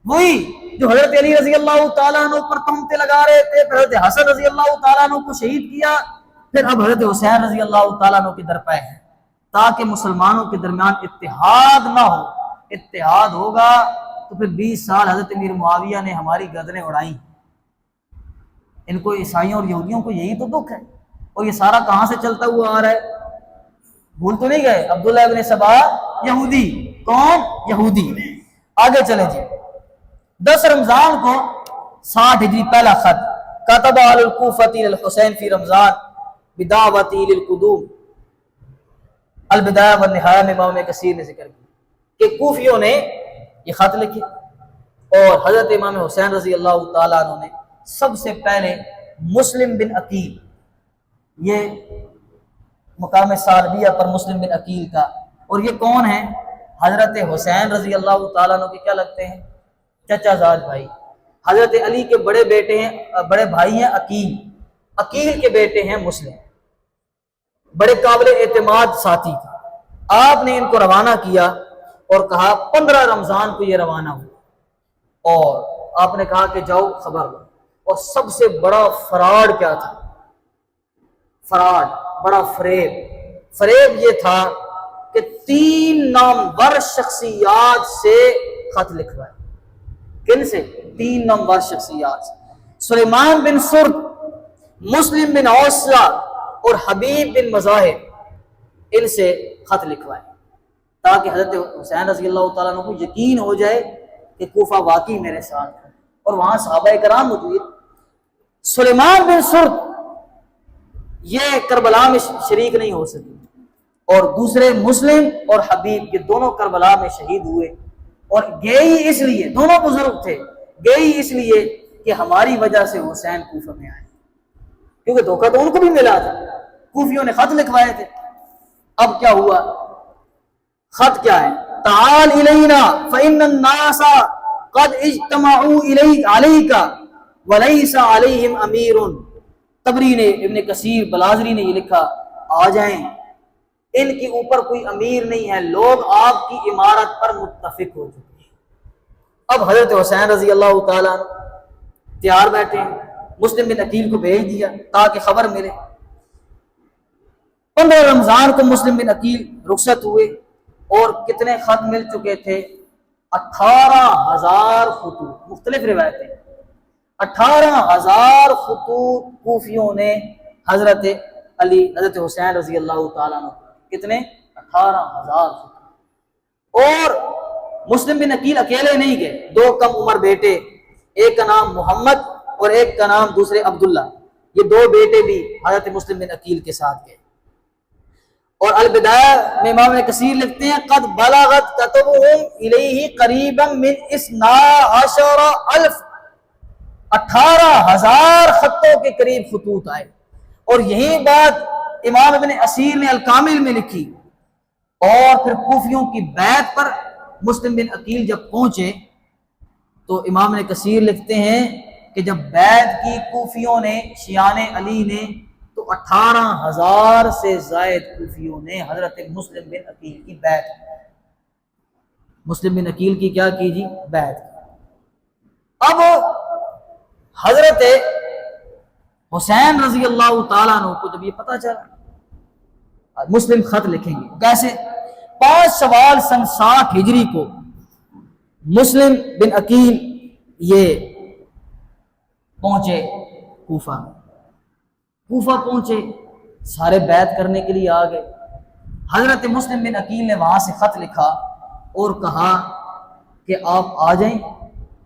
وہی جو حضرت علی رضی اللہ تعالیٰ عنہ پر تہمتیں لگا رہے تھے، پھر حضرت حسن رضی اللہ تعالیٰ عنہ کو شہید کیا، پھر اب حضرت حسین رضی اللہ تعالیٰ عنہ کی درپے ہیں، تاکہ مسلمانوں کے درمیان اتحاد نہ ہو۔ اتحاد ہوگا تو پھر 20 سال حضرت امیر معاویہ نے ہماری گردنیں اڑائیں۔ ان کو عیسائیوں اور یہودیوں کو یہی تو دکھ ہے، اور یہ سارا کہاں سے چلتا ہوا آ رہا ہے؟ بھول تو نہیں گئے؟ عبداللہ ابن سبا یہودی۔ کون؟ یہودی۔ آگے چلیں جی، 10 رمضان کو 60 ہجری پہلا خط، کتب علی الکوفۃ للحسین فی رمضان بدعوتی للقدوم، البدایہ والنہایہ میں امام کثیر نے ذکر کی کہ کوفیوں نے یہ خط لکھے، اور حضرت امام حسین رضی اللہ تعالیٰ عنہ نے سب سے پہلے مسلم بن عقیل، یہ مقام سالبیہ پر مسلم بن عقیل کا، اور یہ کون ہیں؟ حضرت حسین رضی اللہ تعالیٰ عنہ کے کیا لگتے ہیں؟ چچا زاد بھائی۔ حضرت علی کے بڑے بیٹے ہیں، بڑے بھائی ہیں عقیل، عقیل کے بیٹے ہیں مسلم، بڑے قابل اعتماد ساتھی تھے۔ آپ نے ان کو روانہ کیا اور کہا 15 رمضان کو یہ روانہ ہو، اور آپ نے کہا کہ جاؤ خبر لو۔ اور سب سے بڑا فراڈ کیا تھا؟ فراڈ، بڑا فریب یہ تھا کہ 3 نامور شخصیات سے خط لکھوائے۔ کن سے؟ 3 نامور شخصیات سے، سلیمان بن سرد، مسلم بن عوصہ اور حبیب بن مظاہر، ان سے خط لکھوائے، تاکہ حضرت حسین رضی اللہ تعالیٰ عنہ کو یقین ہو جائے کہ کوفہ واقعی میرے ساتھ ہے، اور وہاں صحابہ کرام موجود۔ سلیمان بن سرد یہ کربلا میں شریک نہیں ہو سکے، اور دوسرے مسلم اور حبیب، یہ دونوں کربلا میں شہید ہوئے، اور گئی اس لیے، دونوں بزرگ تھے، گئی اس لیے کہ ہماری وجہ سے حسین کوفہ میں آئے، کیونکہ دھوکہ تو ان کو بھی ملا تھا، کوفیوں نے خط لکھوائے تھے۔ اب کیا ہوا؟ خط کیا ہے؟ تعال الینا فإن الناس قد اجتمعوا علیک ولیس علیہم امیر۔ طبری نے، ابن کثیر، بلازری نے یہ لکھا، آ جائیں، ان کے اوپر کوئی امیر نہیں ہے، لوگ آپ کی امارت پر متفق ہو چکے ہیں۔ اب حضرت حسین رضی اللہ تعالیٰ تیار بیٹھے ہیں، مسلم بن عقیل کو بھیج دیا تاکہ خبر ملے۔ 15 رمضان کو مسلم بن عقیل رخصت ہوئے، اور کتنے خط مل چکے تھے؟ 18,000 خطوط، مختلف روایتیں، 18,000 خطوط کوفیوں نے حضرت علی، حضرت حسین رضی اللہ تعالیٰ عنہ، کتنے؟ 18,000 خطوط۔ اور مسلم بن عقیل اکیلے نہیں گئے، 2 کم عمر بیٹے، ایک کا نام محمد اور ایک کا نام دوسرے عبداللہ، یہ 2 بیٹے بھی حضرت مسلم بن عقیل کے ساتھ گئے۔ اور البدایہ میں امام کثیر لکھتے ہیں، قد بلغت کتبہم الیہ قریبا من 12,000، 18,000 خطوں کے قریب خطوط آئے۔ اور یہی بات امام ابن اسیر نے الکامل میں لکھی۔ اور پھر کوفیوں کی بیعت پر مسلم بن عقیل جب پہنچے تو امام کثیر لکھتے ہیں کہ جب بیعت کی کوفیوں نے، شیعان علی نے، تو 18,000 سے زائد کوفیوں نے حضرت مسلم بن عقیل کی بیعت کی۔ مسلم بن عقیل کی کیا کی جی؟ بیعت کی۔ اب حضرت حسین رضی اللہ تعالیٰ عنہ کو جب یہ پتہ چلا، مسلم خط لکھیں گے کیسے؟ 5 شوال سن 60 ہجری کو مسلم بن عقیل یہ پہنچے کوفہ میں۔ کوفہ پہنچے، سارے بیعت کرنے کے لیے آ گئے۔ حضرت مسلم بن عقیل نے وہاں سے خط لکھا اور کہا کہ آپ آ جائیں،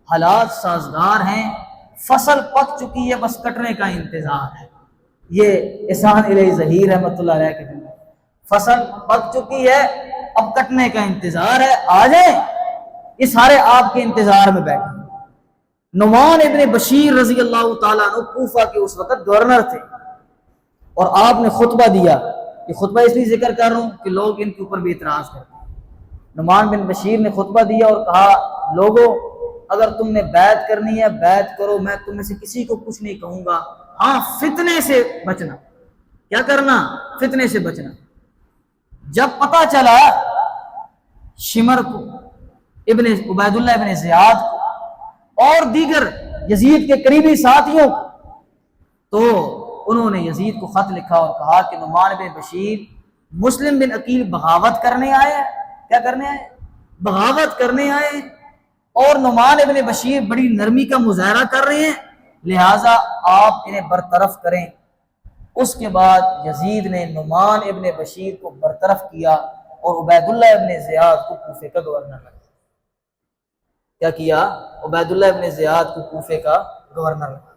حالات سازگار ہیں، فصل پک چکی ہے، بس کٹنے کا انتظار ہے۔ یہ احسان الیہ ظہیر رحمۃ اللہ علیہ کے دن، فصل پک چکی ہے، اب کٹنے کا انتظار ہے، آ جائیں۔ یہ سارے آپ کے انتظار میں بیٹھے۔ نعمان ابن بشیر رضی اللہ تعالیٰ عنہ کوفہ کے اس وقت گورنر تھے، اور آپ نے خطبہ دیا۔ یہ خطبہ اس لیے ذکر کر رہا ہوں کہ لوگ ان کے اوپر بھی اعتراض کرتے ہیں۔ نعمان بن بشیر نے خطبہ دیا اور کہا، لوگوں اگر تم نے بیعت کرنی ہے بیعت کرو، میں تم میں سے کسی کو کچھ نہیں کہوں گا، ہاں فتنے سے بچنا۔ کیا کرنا؟ فتنے سے بچنا۔ جب پتہ چلا شمر کو، ابن عبید اللہ ابن زیاد کو اور دیگر یزید کے قریبی ساتھیوں کو، تو انہوں نے یزید کو خط لکھا اور کہا کہ نعمان بن بشیر مسلم بن عقیل بغاوت کرنے آئے ہیں۔ کیا کرنے آئے؟ بغاوت کرنے آئے ہیں، اور نعمان ابن بشیر بڑی نرمی کا مظاہرہ کر رہے ہیں، لہٰذا آپ انہیں برطرف کریں۔ اس کے بعد یزید نے نعمان ابن بشیر کو برطرف کیا اور عبید اللہ ابن زیاد کو کوفے کا گورنر لگا۔ کیا کیا؟ عبید اللہ ابن زیاد کو کوفے کا گورنر لگا۔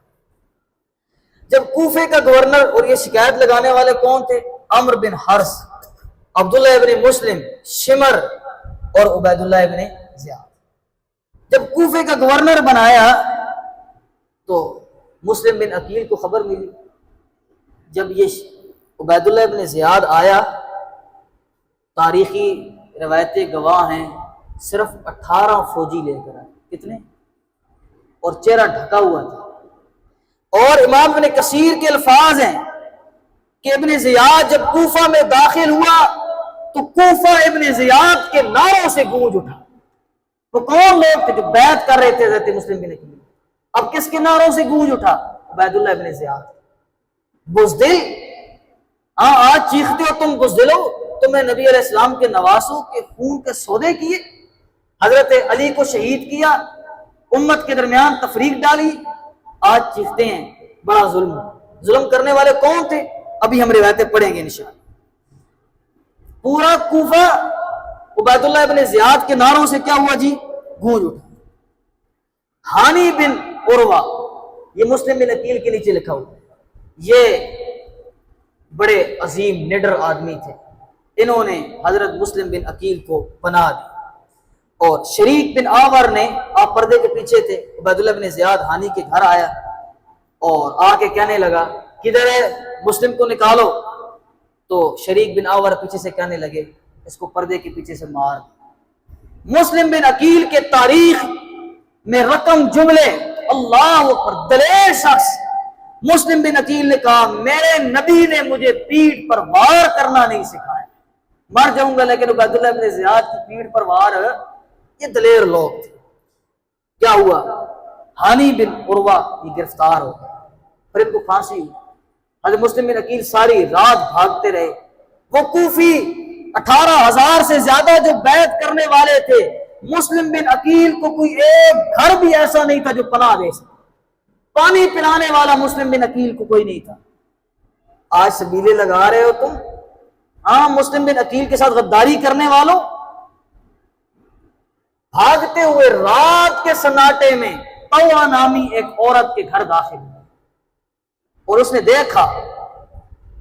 جب کوفے کا گورنر، اور یہ شکایت لگانے والے کون تھے؟ عمرو بن حرس، عبداللہ ابن مسلم، شمر اور عبید اللہ ابن زیاد۔ جب کوفے کا گورنر بنایا تو مسلم بن عقیل کو خبر ملی۔ جب یہ عبید اللہ ابن زیاد آیا، تاریخی روایتیں گواہ ہیں، صرف 18 فوجی لے کر آئے۔ کتنے؟ اور چہرہ ڈھکا ہوا تھا۔ اور امام ابن کثیر کے الفاظ ہیں کہ ابن زیاد جب کوفہ میں داخل ہوا تو کوفہ ابن زیاد کے نعروں سے گونج اٹھا۔ وہ کون لوگ تھے جو بیعت کر رہے تھے حضرت مسلم بن عقیل؟ اب کس کے نعروں سے گونج اٹھا؟ عبید اللہ ابن زیاد۔ بزدل، ہاں آج چیختے ہو تم بزدل ہو، تمہیں نبی علیہ السلام کے نواسوں کے خون کے سودے کیے، حضرت علی کو شہید کیا، امت کے درمیان تفریق ڈالی، آج چیختے ہیں بڑا ظلم۔ ظلم کرنے والے کون تھے؟ ابھی ہم روایتیں پڑھیں گے انشاءاللہ۔ پورا کوفہ عبید اللہ ابن زیاد کے نعروں سے کیا ہوا جی؟ گونج اٹھا۔ ہانی بن عروہ، یہ مسلم بن عقیل کے نیچے لکھا ہوا، یہ بڑے عظیم نڈر آدمی تھے، انہوں نے حضرت مسلم بن عقیل کو پناہ دی، اور شریک بن آور نے، آپ پردے کے پیچھے تھے، عبیداللہ بن زیاد ہانی کے گھر آیا اور آ کے کہنے لگا کدھر ہے، مسلم کو نکالو۔ تو شریک بن آور پیچھے سے کہنے لگے اس کو پردے کے پیچھے سے مار۔ مسلم بن عقیل کے تاریخ میں رقم جملے، اللہ اکبر، دلیر شخص۔ مسلم بن عقیل نے کہا میرے نبی نے مجھے پیٹھ پر وار کرنا نہیں سکھایا، مر جاؤں گا لیکن عبیداللہ بن زیاد کی پیٹھ پر وار، یہ دلیر لوگ تھے۔ کیا ہوا؟ ہانی بن عروہ یہ گرفتار ہو گیا، پھر ان کو پھانسی ہوئی۔ حضرت مسلم بن عقیل ساری رات بھاگتے رہے۔ وہ کوفی 18,000 سے زیادہ جو بیعت کرنے والے تھے، مسلم بن عقیل کو کوئی ایک گھر بھی ایسا نہیں تھا جو پناہ دے سکتا، پانی پلانے والا مسلم بن عقیل کو کوئی نہیں تھا۔ آج سبیلے لگا رہے ہو تم، ہاں، مسلم بن عقیل کے ساتھ غداری کرنے والوں، بھاگتے ہوئے رات کے سناٹے میں طوع نامی ایک عورت کے گھر داخل ہوئے، اور اس نے دیکھا،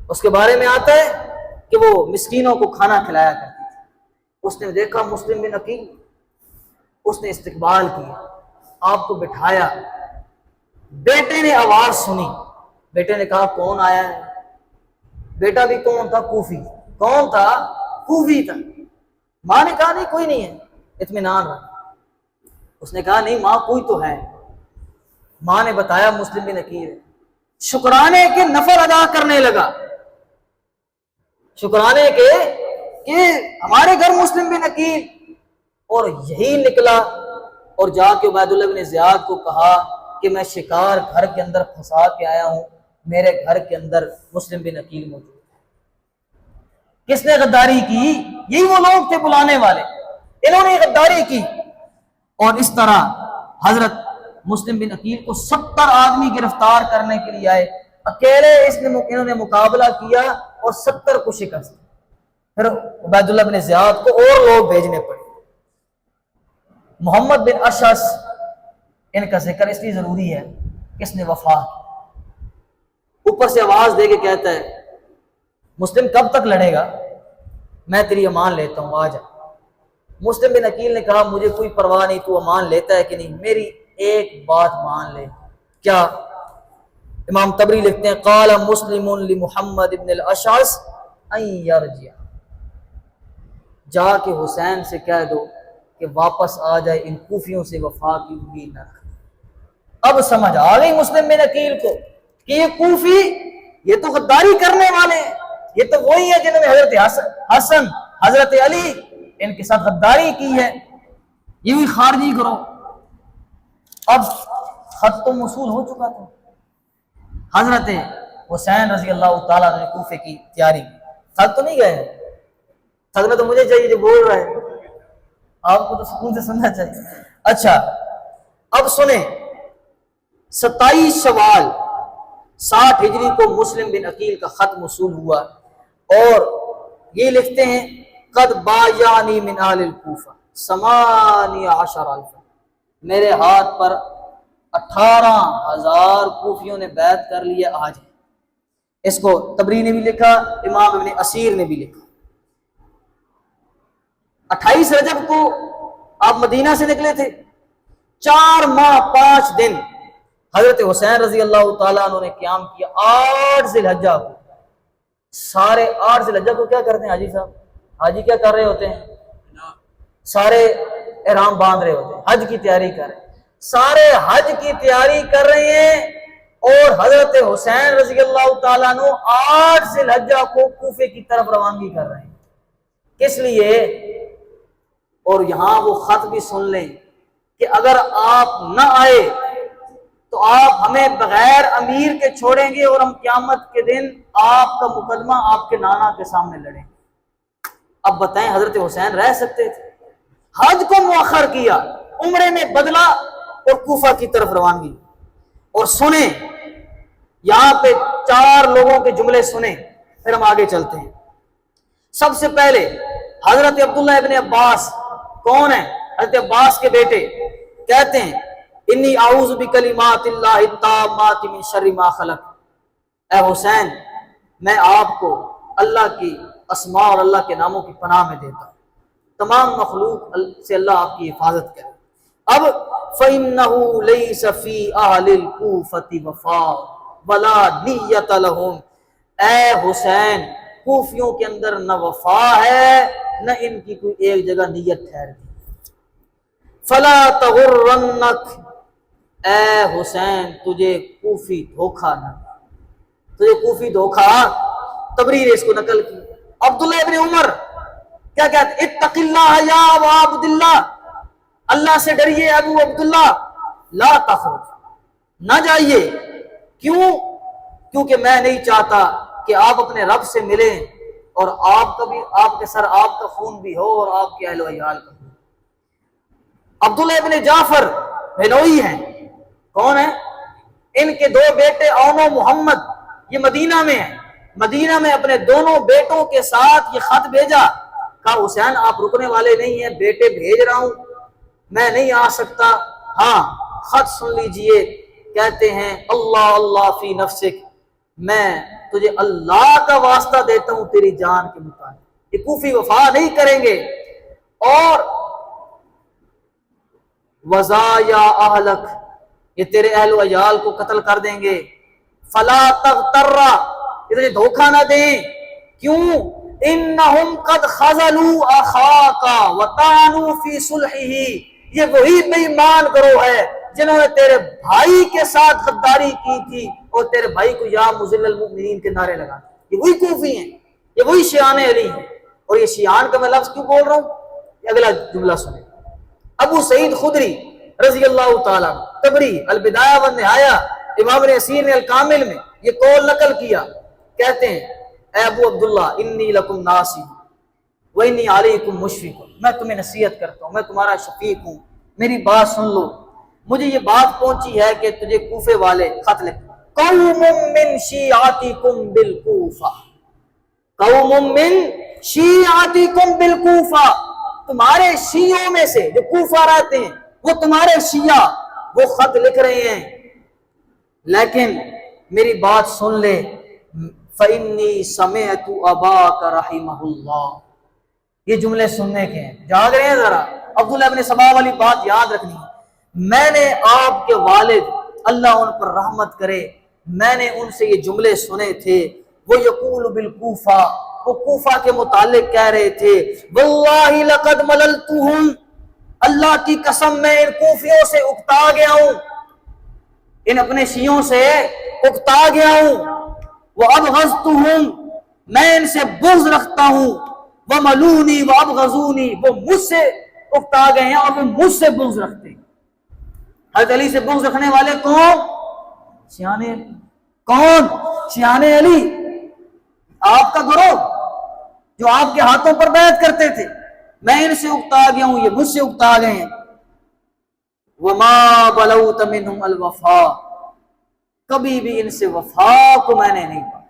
اس کے بارے میں آتا ہے کہ وہ مسکینوں کو کھانا کھلایا کرتی تھی۔ اس نے دیکھا مسلم بن عقیل، اس نے استقبال کیا، آپ کو بٹھایا۔ بیٹے نے آواز سنی، بیٹے نے کہا کون آیا ہے؟ بیٹا بھی کون تھا؟ کوفی۔ کون تھا؟ کوفی تھا۔ ماں نے کہا نہیں کوئی نہیں ہے، اطمینان رکھ۔ اس نے کہا نہیں ماں کوئی تو ہے۔ ماں نے بتایا مسلم بن عقیل ہے۔ شکرانے کے نفر ادا کرنے لگا، شکرانے کے کہ ہمارے گھر مسلم بن عقیل، اور یہی نکلا اور جا کے عبیداللہ بن زیاد کو کہا کہ میں شکار گھر کے اندر پھنسا کے آیا ہوں، میرے گھر کے اندر مسلم بن عقیل موجود ہے۔ کس نے غداری کی؟ یہی وہ لوگ تھے بلانے والے، انہوں نے غداری کی۔ اور اس طرح حضرت مسلم بن عقیل کو 70 آدمی گرفتار کرنے کے لیے آئے، اکیلے انہوں نے مقابلہ کیا اور 70 کو شکست۔ پھر عبیداللہ بن زیاد کو اور لوگ بھیجنے پڑے۔ محمد بن اشعث، ان کا ذکر اس لیے ضروری ہے کہ اس نے وفا کی۔ اوپر سے آواز دے کے کہتا ہے مسلم کب تک لڑے گا، میں تیری امان لیتا ہوں، آ جا۔ مسلم بن عقیل نے کہا مجھے کوئی پرواہ نہیں، تو امان لیتا ہے کہ نہیں، میری ایک بات مان لے۔ کیا؟ امام طبری لکھتے ہیں قال مسلم لمحمد بن الاشعث ان یرجع، جا کے حسین سے کہہ دو کہ واپس آ جائے، ان کوفیوں سے وفا کی امید نہ رکھے۔ اب سمجھ آ گئی مسلم بن عقیل کو کہ یہ کوفی، یہ تو غداری کرنے والے ہیں، یہ تو وہی ہے جنہوں نے حضرت حسن، حضرت علی، ان کے ساتھ غداری کی ہے، یہ بھی خارجی کرو۔ اب خط تو موصول ہو چکا تھا، حضرت حسین رضی اللہ تعالیٰ نے کوفے کی تیاری کی۔ تھک تو نہیں گئے؟ تھکنا تو مجھے چاہیے جو بول رہا ہے، آپ کو تو سکون سے سننا چاہیے۔ اچھا اب سنیں، 27 شوال 60 ہجری کو مسلم بن عقیل کا خط موصول ہوا، اور یہ لکھتے ہیں قد بایعنی من اہل الکوفہ 18,000، میرے ہاتھ پر 18,000 کوفیوں نے بیعت کر لیا آج ہے۔ اس کو طبری نے بھی لکھا، امام ابن اسیر نے بھی لکھا۔ 28 رجب کو آپ مدینہ سے نکلے تھے، 4 ماہ 5 دن حضرت حسین رضی اللہ تعالیٰ عنہ نے قیام کیا۔ 8 ذی الحجہ کو، سارے 8 ذی الحجہ کو کیا کرتے ہیں حاجی صاحب؟ حاجی کیا کر رہے ہوتے ہیں؟ سارے احرام باندھ رہے ہوتے ہیں، حج کی تیاری کر رہے ہیں، سارے حج کی تیاری کر رہے ہیں، اور حضرت حسین رضی اللہ تعالیٰ عنہ 8 ذی الحجہ کو کوفے کی طرف روانگی کر رہے ہیں۔ کس لیے؟ اور یہاں وہ خط بھی سن لیں کہ اگر آپ نہ آئے تو آپ ہمیں بغیر امیر کے چھوڑیں گے، اور ہم قیامت کے دن آپ کا مقدمہ آپ کے نانا کے سامنے لڑیں گے۔ اب بتائیں حضرت حسین رہ سکتے تھے؟ حج کو مؤخر کیا، عمرے میں بدلا، اور کوفہ کی طرف روانگی۔ اور سنیں یہاں پہ 4 لوگوں کے جملے سنیں، پھر ہم آگے چلتے ہیں۔ سب سے پہلے حضرت عبداللہ ابن عباس، کون ہیں؟ حضرت عباس کے بیٹے، کہتے ہیں انی اعوذ بکلمات اللہ التامات من شر ما خلق، اے حسین میں آپ کو اللہ کی اسماء اور اللہ کے ناموں کی پناہ میں دیتا ہوں۔ تمام مخلوق سے اللہ آپ کی حفاظت کرے۔ اب فَإِنَّهُ لَيْسَ فِي أَهْلِ الْكُوفَةِ وَفَاءٌ وَلَا نِيَّةَ لَهُمْ، اے حسین کوفیوں کے اندر نہ وفا ہے نہ ان کی کوئی ایک جگہ نیت ٹھہر گئی۔ فَلَا تَغُرَّنَّكَ، اے حسین تجھے کوفی دھوکہ نہ دے، تجھے کوفی دھوکہ۔ تبریر اس کو نقل کی عبداللہ ابن عمر کیا کہتے، اتق اللہ یا ابا عبداللہ، اللہ سے ڈریے ابو عبداللہ، لا تخرج، نہ جائیے، کیوں؟ کیونکہ میں نہیں چاہتا کہ آپ اپنے رب سے ملیں اور آپ کا بھی، آپ کے سر آپ کا خون بھی ہو اور آپ کے اہل و عیال کا۔ عبداللہ ابن جعفر بھنوئی ہیں، کون ہیں؟ ان کے دو بیٹے اون و محمد، یہ مدینہ میں ہیں، مدینہ میں اپنے دونوں بیٹوں کے ساتھ یہ خط بھیجا، کہا حسین آپ رکنے والے نہیں ہیں، بیٹے بھیج رہا ہوں، میں نہیں آ سکتا، ہاں خط سن لیجئے، کہتے ہیں اللہ اللہ فی نفسک، میں تجھے اللہ کا واسطہ دیتا ہوں تیری جان کے مطابق، یہ کوفی وفا نہیں کریں گے، اور وَزَايَا أَهْلَكَ، یہ تیرے اہل و عیال کو قتل کر دیں گے، فَلَا تَغْتَرَّ، اتنے دھوکہ نہ دیں، کیوں؟ اِنَّهُمْ قَدْ خَذَلُوا أَخَاكَ وَطَعَنُوا فِي صُلْحِهِ، یہ وہی بے ایمان گروہ ہے جنہوں نے تیرے بھائی کے ساتھ غداری کی تھی اور تیرے بھائی کو یا مذل المؤمنین کے نعرے لگا، یہ وہی کوفی ہیں، یہ وہی شیعان علی ہیں۔ اور یہ شیعان کا میں لفظ کیوں بول رہا ہوں؟ یہ اگلا جملہ سنیں، ابو سعید خدری رضی اللہ تعالیٰ، تبری البدایہ والنہایہ، امام اسیر نے الکامل میں یہ قول نقل کیا، کہتے ہیں اے ابو عبداللہ انی لکم ناصح وانی علیکم مشفق، میں تمہیں نصیحت کرتا ہوں، میں تمہارا شفیق ہوں، میری بات سن لو۔ مجھے یہ بات پہنچی ہے کہ تجھے کوفے والے خط لکھ، قوم من شیعاتکم بالکوفہ، قوم من شیعاتکم بالکوفہ، تمہارے شیعوں میں سے جو کوفہ رہتے ہیں وہ تمہارے شیعہ وہ خط لکھ رہے ہیں، لیکن میری بات سن لے، فَإِنِّي سَمِعْتُ أَبَاكَ رَحِمَهُ اللَّهُ، یہ جملے سننے کے ہیں، جاگ رہے ہیں ذرا، عبداللہ ابن سبا والی بات یاد رکھنی ہے، میں نے آپ کے والد اللہ ان پر رحمت کرے، میں نے ان سے یہ جملے سنے تھے، وہ یقول بالکوفہ، وہ کوفہ کے متعلق کہہ رہے تھے، واللہ لقد مللتہم، اللہ کی قسم میں ان کوفیوں سے اکتا گیا ہوں، ان اپنے شیعوں سے اکتا گیا ہوں، وَأَبْغَضْتُهُمْ، میں ان سے بغض رکھتا ہوں، وَمَلُونِي وَأَبْغَضُونِي، وہ مجھ سے اکتا گئے ہیں اور وہ مجھ سے بغض رکھتے ہیں۔ حضرت علی سے بغض رکھنے والے کون؟ شیعان علی، کون؟ شیعان علی، آپ کا گروہ جو آپ کے ہاتھوں پر بیعت کرتے تھے، میں ان سے اکتا گیا ہوں، یہ مجھ سے اکتا گئے ہیں۔ وَمَا بَلَوْتَ مِنْهُمْ الْوَفَا، کبھی بھی ان سے وفا کو میں نے نہیں پایا،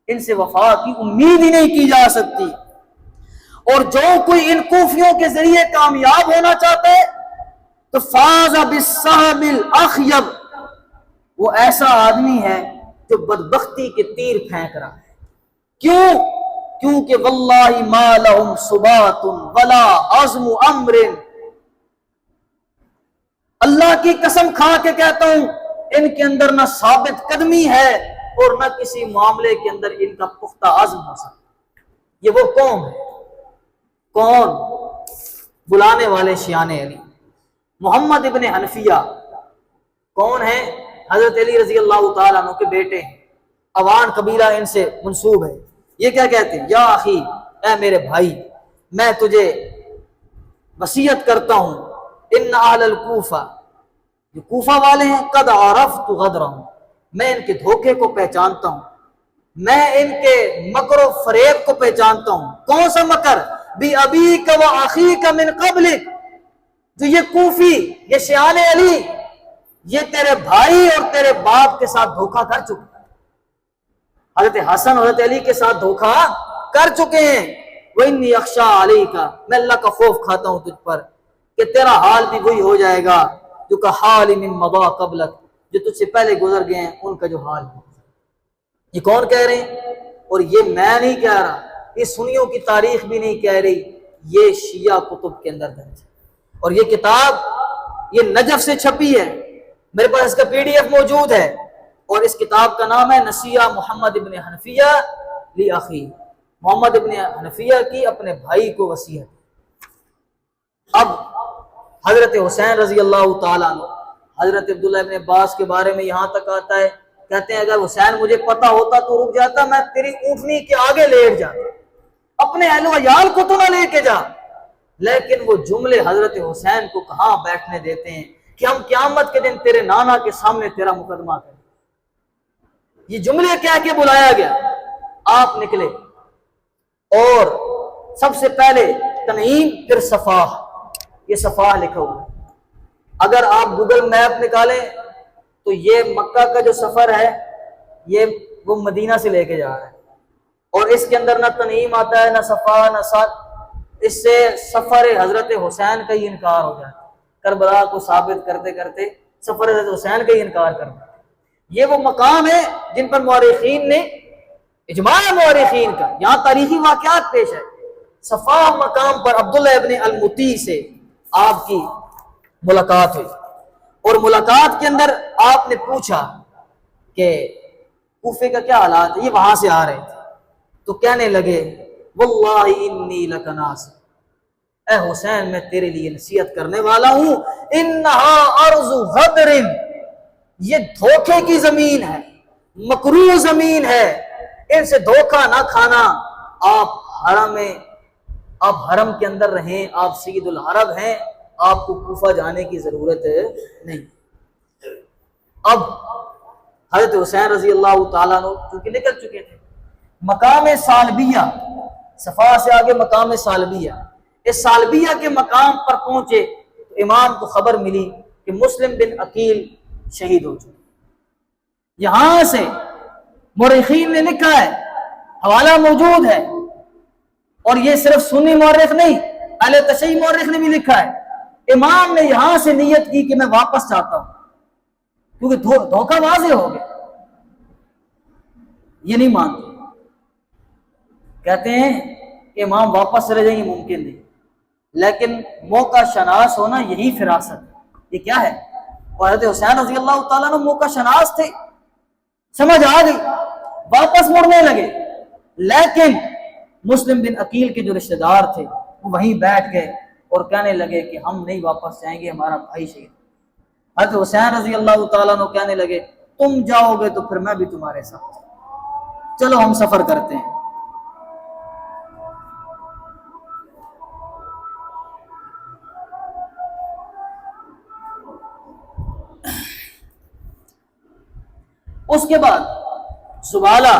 ان سے وفا کی امید ہی نہیں کی جا سکتی۔ اور جو کوئی ان کوفیوں کے ذریعے کامیاب ہونا چاہتا ہے تو فاز بالسہم الاخیب، وہ ایسا آدمی ہے جو بدبختی کے تیر پھینک رہا ہے۔ کیوں؟ کیونکہ واللہ ما لہم ثبات ولا عزم امر، اللہ کی قسم کھا کے کہتا ہوں ان کے اندر نہ ثابت قدمی ہے اور نہ کسی معاملے کے اندر ان کا پختہ عزم ہو سکتا۔ یہ وہ قوم ہے، کون؟ بلانے والے شیعان علی۔ محمد ابن حنفیہ کون ہیں؟ حضرت علی رضی اللہ تعالیٰ عنہ کے بیٹے ہیں، اوان قبیلہ ان سے منسوب ہے۔ یہ کیا کہتے ہیں؟ یا اخی، اے میرے بھائی، میں تجھے وصیت کرتا ہوں، ان اہل الکوفہ، جو کوفہ والے ہیں، قد عرفت غدرہم، میں ان کے دھوکے کو پہچانتا ہوں، میں ان کے مکر و فریب کو پہچانتا ہوں۔ کون سا مکر؟ بی ابیک و اخیک من قبلک، جو یہ کوفی، یہ شیعان علی، یہ تیرے بھائی اور تیرے باپ کے ساتھ دھوکہ کر چکے ہیں، حضرت حسن حضرت علی کے ساتھ دھوکہ کر چکے ہیں۔ وَإِنِّي أَخْشَىٰ عَلَيْكَ، میں اللہ کا خوف کھاتا ہوں تجھ پر کہ تیرا حال بھی وہی ہو جائے گا جو کہ حال من مضى قبلک، جو تجھ سے پہلے گزر گئے ہیں ان کا جو حال ہے۔ یہ کون کہہ رہے ہیں؟ اور یہ میں نہیں کہہ رہا، یہ سنیوں کی تاریخ بھی نہیں کہہ رہی، یہ شیعہ کتب کے اندر درج ہے۔ اور یہ کتاب یہ نجف سے چھپی ہے، میرے پاس اس کا PDF موجود ہے، اور اس کتاب کا نام ہے نصیحہ محمد ابن حنفیہ لأخی، محمد ابن حنفیہ کی اپنے بھائی کو وصیت۔ اب حضرت حسین رضی اللہ تعالیٰ عنہ، حضرت عبداللہ ابن عباس کے بارے میں یہاں تک آتا ہے، کہتے ہیں اگر حسین مجھے پتا ہوتا تو رک جاتا، میں تیری اونٹنی کے آگے لیٹ جاتا، اپنے اہل و عیال کو تو نہ لے کے جا۔ لیکن وہ جملے حضرت حسین کو کہاں بیٹھنے دیتے ہیں کہ ہم قیامت کے دن تیرے نانا کے سامنے تیرا مقدمہ کریں۔ یہ جملے کہہ کے بلایا گیا، آپ نکلے، اور سب سے پہلے تنعیم، پھر صفاح، یہ صفاح لکھا ہوا ہے۔ اگر آپ گوگل میپ نکالیں تو یہ مکہ کا جو سفر ہے یہ وہ مدینہ سے لے کے جا رہا ہے، اور اس کے اندر نہ تنعیم آتا ہے، نہ صفاح، نہ ساتھ، اس سے سفر حضرت حسین کا ہی انکار ہو جاتا ہے۔ کربلا کو ثابت کرتے کرتے سفر حضرت حسین کا ہی انکار کرنا۔ یہ وہ مقام ہے جن پر مورخین نے، اجماع مورخین کا، یہاں تاریخی واقعات پیش ہے۔ صفاح مقام پر عبداللہ ابن المطیع سے آپ کی ملاقات ہوئی، اور ملاقات کے اندر آپ نے پوچھا کہ کوفے کا کیا حالات ہے، یہ وہاں سے آ رہے تھے، تو کہنے لگے واللہ انی لک ناصح، اے حسین میں تیرے لیے نصیحت کرنے والا ہوں، انہا ارض غدر، یہ دھوکے کی زمین ہے، مکروہ زمین ہے، ان سے دھوکہ نہ کھانا۔ آپ حرم کے اندر رہیں، آپ سید العرب ہیں، آپ کو کوفہ جانے کی ضرورت نہیں۔ اب حضرت حسین رضی اللہ تعالیٰ عنہ چونکہ نکل چکے تھے، مقام سالبیہ، صفا سے آگے مقام سالبیہ، اس سالبیہ کے مقام پر پہنچے تو امام کو خبر ملی کہ مسلم بن عقیل شہید ہو چکے۔ یہاں سے مورخین نے لکھا ہے، حوالہ موجود ہے، اور یہ صرف سنی مورخ نہیں، اہل تشیع مورخ نے بھی لکھا ہے، امام نے یہاں سے نیت کی کہ میں واپس چاہتا ہوں، کیونکہ دھوکہ واضح ہو گیا۔ یہ نہیں مانتے، کہتے ہیں کہ امام واپس چلے جائیں، یہ ممکن نہیں، لیکن موقع شناس ہونا یہی فراست ہے۔ یہ کیا ہے؟ اور حضرت حسین رضی اللہ تعالیٰ عنہ موقع شناس تھے، سمجھ آ گئی، واپس مڑنے لگے، لیکن مسلم بن عقیل کے جو رشتہ دار تھے وہ وہیں بیٹھ گئے اور کہنے لگے کہ ہم نہیں واپس جائیں گے، ہمارا بھائی شہید۔ حضرت حسین رضی اللہ تعالیٰ عنہ کہنے لگے تم جاؤ گے تو پھر میں بھی تمہارے ساتھ، چلو ہم سفر کرتے ہیں۔ اس کے بعد زبالہ،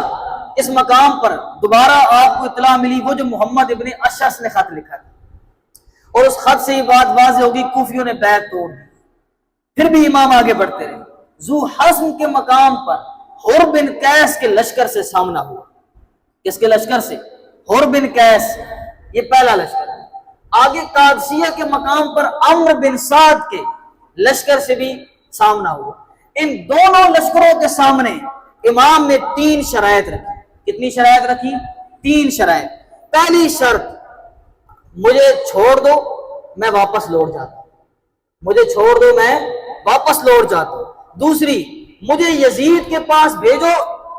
اس مقام پر دوبارہ آپ کو اطلاع ملی، وہ جو محمد ابن اشعث نے خط لکھا تھا، اور اس خط سے یہ بات واضح ہوگی کوفیوں نے بیعت توڑ دی۔ پھر بھی امام آگے بڑھتے رہے، ذو حسن کے مقام پر حر بن قیس کے لشکر سے سامنا ہوا۔ کس کے لشکر سے؟ حر بن قیس، یہ پہلا لشکر ہے۔ آگے قادسیہ کے مقام پر عمرو بن سعد کے لشکر سے بھی سامنا ہوا۔ ان دونوں لشکروں کے سامنے امام نے 3 شرائط رکھی۔ کتنی شرائط رکھی؟ 3 شرائط۔ پہلی شرط، مجھے چھوڑ دو میں واپس لوٹ جاتا ہوں، مجھے چھوڑ دو میں واپس لوٹ جاتا ہوں۔ دوسری، مجھے یزید کے پاس بھیجو،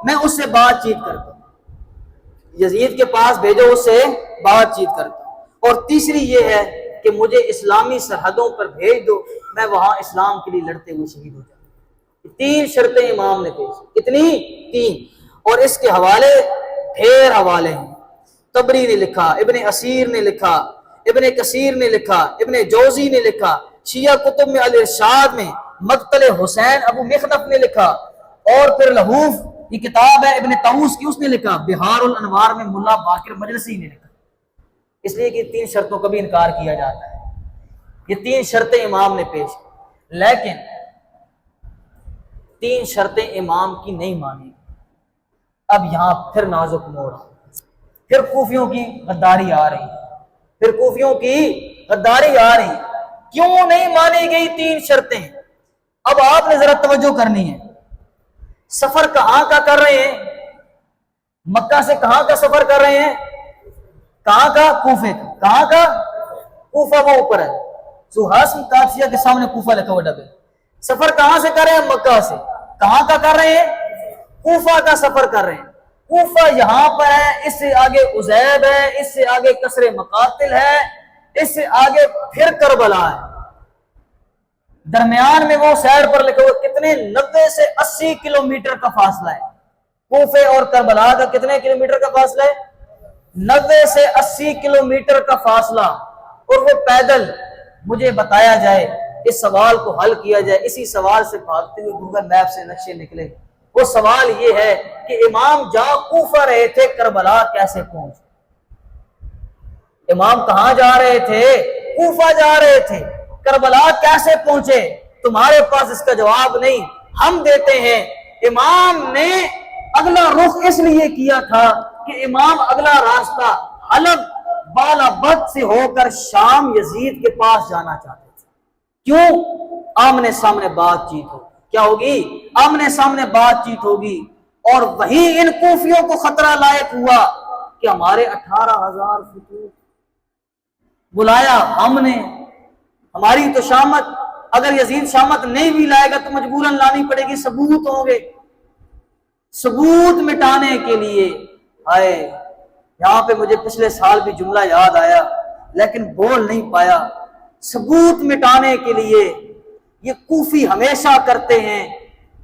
میں اس سے بات چیت کرتا ہوں، یزید کے پاس بھیجو، اس سے بات چیت کرتا ہوں۔ اور تیسری یہ ہے کہ مجھے اسلامی سرحدوں پر بھیج دو، میں وہاں اسلام کے لیے لڑتے ہوئے شہید ہو جاؤں۔ 3 شرطیں امام نے پیش، کتنی؟ 3۔ اور اس کے حوالے ڈھیر حوالے ہیں، طبری نے لکھا، ابن اسیر نے لکھا، ابن کثیر نے لکھا، ابن جوزی نے لکھا، شیعہ کتب میں الارشاد میں مقتل حسین ابو مخنف نے لکھا، اور پھر لہوف، یہ کتاب ہے ابن طاووس کی، اس نے لکھا، بہار الانوار میں ملا باقر مجلسی نے لکھا۔ اس لیے کہ 3 شرطوں کا بھی انکار کیا جاتا ہے۔ یہ 3 شرطیں امام نے پیش کی، لیکن 3 شرطیں امام کی نہیں مانی۔ اب یہاں پھر نازک موڑ، پھر کوفیوں کی غداری آ رہی، پھر کوفیوں کی غداری آ رہی۔ کیوں نہیں مانی گئی 3 شرطیں؟ اب آپ نے ذرا توجہ کرنی ہے۔ سفر کہاں کا کر رہے ہیں؟ مکہ سے کہاں کا سفر کر رہے ہیں؟ کہاں کا؟ کوفے کا. کہاں کا؟ کوفہ وہ اوپر ہے. سہاسن قادسیہ کے سامنے کوفہ لکھا ہوا ڈبے. سفر کہاں سے کر رہے ہیں؟ مکہ سے. کہاں کا کر رہے ہیں؟ کوفہ کا سفر کر رہے ہیں. کوفہ یہاں پر ہے، اس سے آگے عزیب ہے، اس سے آگے کسر مقاتل ہے، اس سے آگے پھر کربلا ہے. درمیان میں وہ سائڈ پر لکھا ہوا کتنے 90 سے 80 کلومیٹر کا فاصلہ ہے. کوفے اور کربلا کا کتنے کلومیٹر کا فاصلہ ہے؟ 90 سے 80 کلومیٹر کا فاصلہ. اور وہ پیدل مجھے بتایا جائے، اس سوال کو حل کیا جائے، اسی سوال سے بھاگتے ہوئے گوگل میپ سے نقشے نکلے. وہ سوال یہ ہے کہ امام جہاں کوفہ رہے تھے کربلا کیسے پہنچے؟ امام کہاں جا رہے تھے؟ کوفہ جا رہے تھے. کربلا کیسے پہنچے؟ تمہارے پاس اس کا جواب نہیں، ہم دیتے ہیں. امام نے اگلا رخ اس لیے کیا تھا کہ امام اگلا راستہ حلب بالا بد سے ہو کر شام یزید کے پاس جانا چاہتے تھے. کیوں؟ آمنے سامنے بات چیت ہو. کیا ہوگی؟ آمنے سامنے بات چیت ہوگی. اور وہی ان کوفیوں کو خطرہ لائق ہوا کہ ہمارے 18,000 فتوح بلایا ہم نے، ہماری تو شامت، اگر یزید شامت نہیں بھی لائے گا تو مجبوراً لانی پڑے گی. ثبوت ہوں گے. ثبوت مٹانے کے لیے آئے. یہاں پہ مجھے پچھلے سال بھی جملہ یاد آیا لیکن بول نہیں پایا. ثبوت مٹانے کے لیے یہ کوفی ہمیشہ کرتے ہیں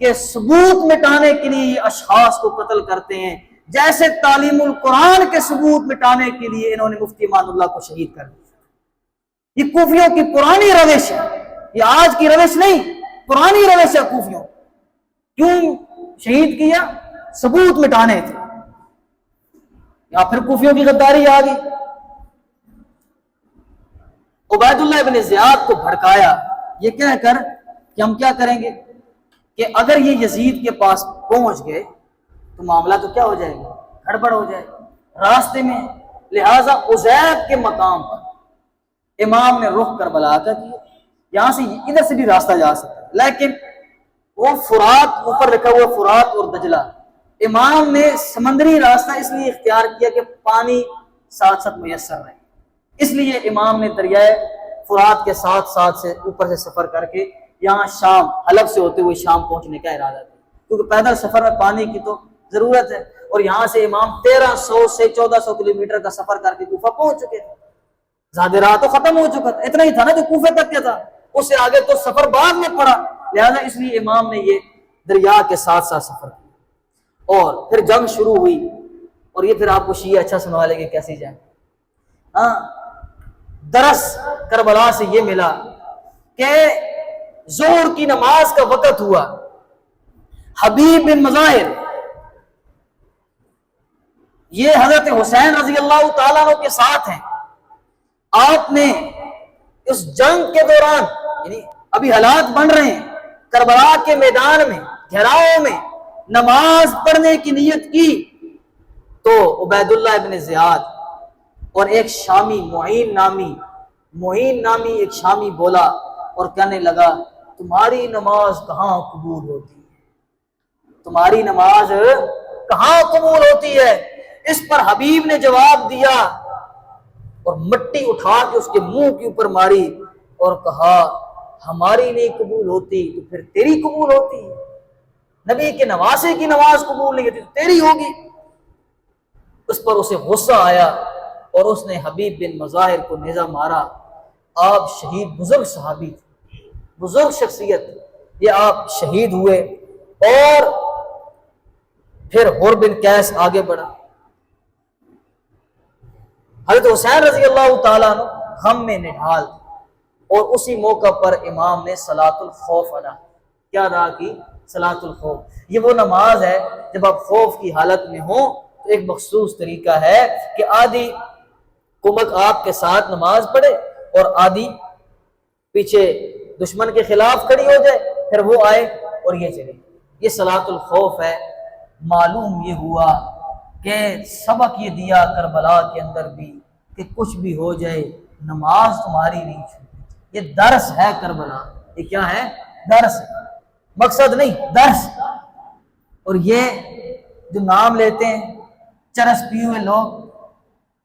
کہ ثبوت مٹانے کے لیے یہ اشخاص کو قتل کرتے ہیں. جیسے تعلیم القرآن کے ثبوت مٹانے کے لیے انہوں نے مفتی امان اللہ کو شہید کر دیا. یہ کوفیوں کی پرانی روش ہے، یہ آج کی روش نہیں، پرانی روش ہے کوفیوں. کیوں شہید کیا؟ ثبوت مٹانے تھے. یا پھر کوفیوں کی غداری آ گئی. عبید اللہ ابن زیاد کو بھڑکایا یہ کہہ کر کہ ہم کیا کریں گے کہ اگر یہ یزید کے پاس پہنچ گئے تو معاملہ تو کیا ہو جائے گا؟ گڑبڑ ہو جائے گا راستے میں. لہٰذا عزیب کے مقام پر امام نے رخ کربلا کا کیا. یہاں سے ادھر سے بھی راستہ جا سکتا ہے لیکن وہ فرات اوپر لکھا ہوا فرات اور دجلہ. امام نے سمندری راستہ اس لیے اختیار کیا کہ پانی ساتھ ساتھ میسر رہے. اس لیے امام نے دریائے فرات کے ساتھ ساتھ سے اوپر سے سفر کر کے یہاں شام حلب سے ہوتے ہوئے شام پہنچنے کا ارادہ کیا، کیونکہ پیدل سفر میں پانی کی تو ضرورت ہے. اور یہاں سے امام 1300 سے 1400 کلومیٹر کا سفر کر کے کوفہ پہنچ چکے تھے. زیادہ راہ تو ختم ہو چکا تھا، اتنا ہی تھا نا جو کوفے تک کیا تھا، اس سے آگے تو سفر بعد میں پڑا. لہذا اس لیے امام نے یہ دریا کے ساتھ ساتھ سفر کیا. اور پھر جنگ شروع ہوئی. اور یہ پھر آپ کو شیعہ اچھا سنوا لیں گے کیسی جنگ. ہاں درس کربلا سے یہ ملا کہ ظہر کی نماز کا وقت ہوا. حبیب بن مظاہر یہ حضرت حسین رضی اللہ تعالیٰ عنہ کے ساتھ ہیں. آپ نے اس جنگ کے دوران یعنی ابھی حالات بن رہے ہیں کربلا کے میدان میں گھیراؤ میں نماز پڑھنے کی نیت کی تو عبید اللہ ابن زیاد اور ایک شامی معین نامی ایک شامی بولا اور کہنے لگا تمہاری نماز کہاں قبول ہوتی ہے؟ تمہاری نماز کہاں قبول ہوتی ہے؟ اس پر حبیب نے جواب دیا اور مٹی اٹھا کے اس کے منہ کے اوپر ماری اور کہا ہماری نہیں قبول ہوتی تو پھر تیری قبول ہوتی ہے. نبی کے نواسے کی نماز قبول نہیں ہوتی تو تیری ہوگی. اس پر اسے غصہ آیا اور اس نے حبیب بن مظاہر کو نیزہ مارا. آپ شہید، بزرگ صحابی تھے، بزرگ شخصیت، یہ آپ شہید ہوئے. اور پھر حر بن قیس آگے بڑھا. حضرت حسین رضی اللہ تعالیٰ عنہ غم میں نڈھال اور اسی موقع پر امام نے صلاۃ الخوف ادا کیا ادا کی؟ صلاۃ الخوف. یہ وہ نماز ہے جب آپ خوف کی حالت میں ہوں تو ایک مخصوص طریقہ ہے کہ آدھی کمک آپ کے ساتھ نماز پڑھے اور آدھی پیچھے دشمن کے خلاف کھڑی ہو جائے، پھر وہ آئے اور یہ چلے. یہ صلاۃ الخوف ہے. معلوم یہ ہوا کہ سبق یہ دیا کربلا کے اندر بھی کہ کچھ بھی ہو جائے نماز تمہاری نہیں چھوٹی. یہ درس ہے کربلا. یہ کیا ہے؟ درس، مقصد نہیں، درس. اور یہ جو نام لیتے ہیں چرس پیے ہوئے لوگ،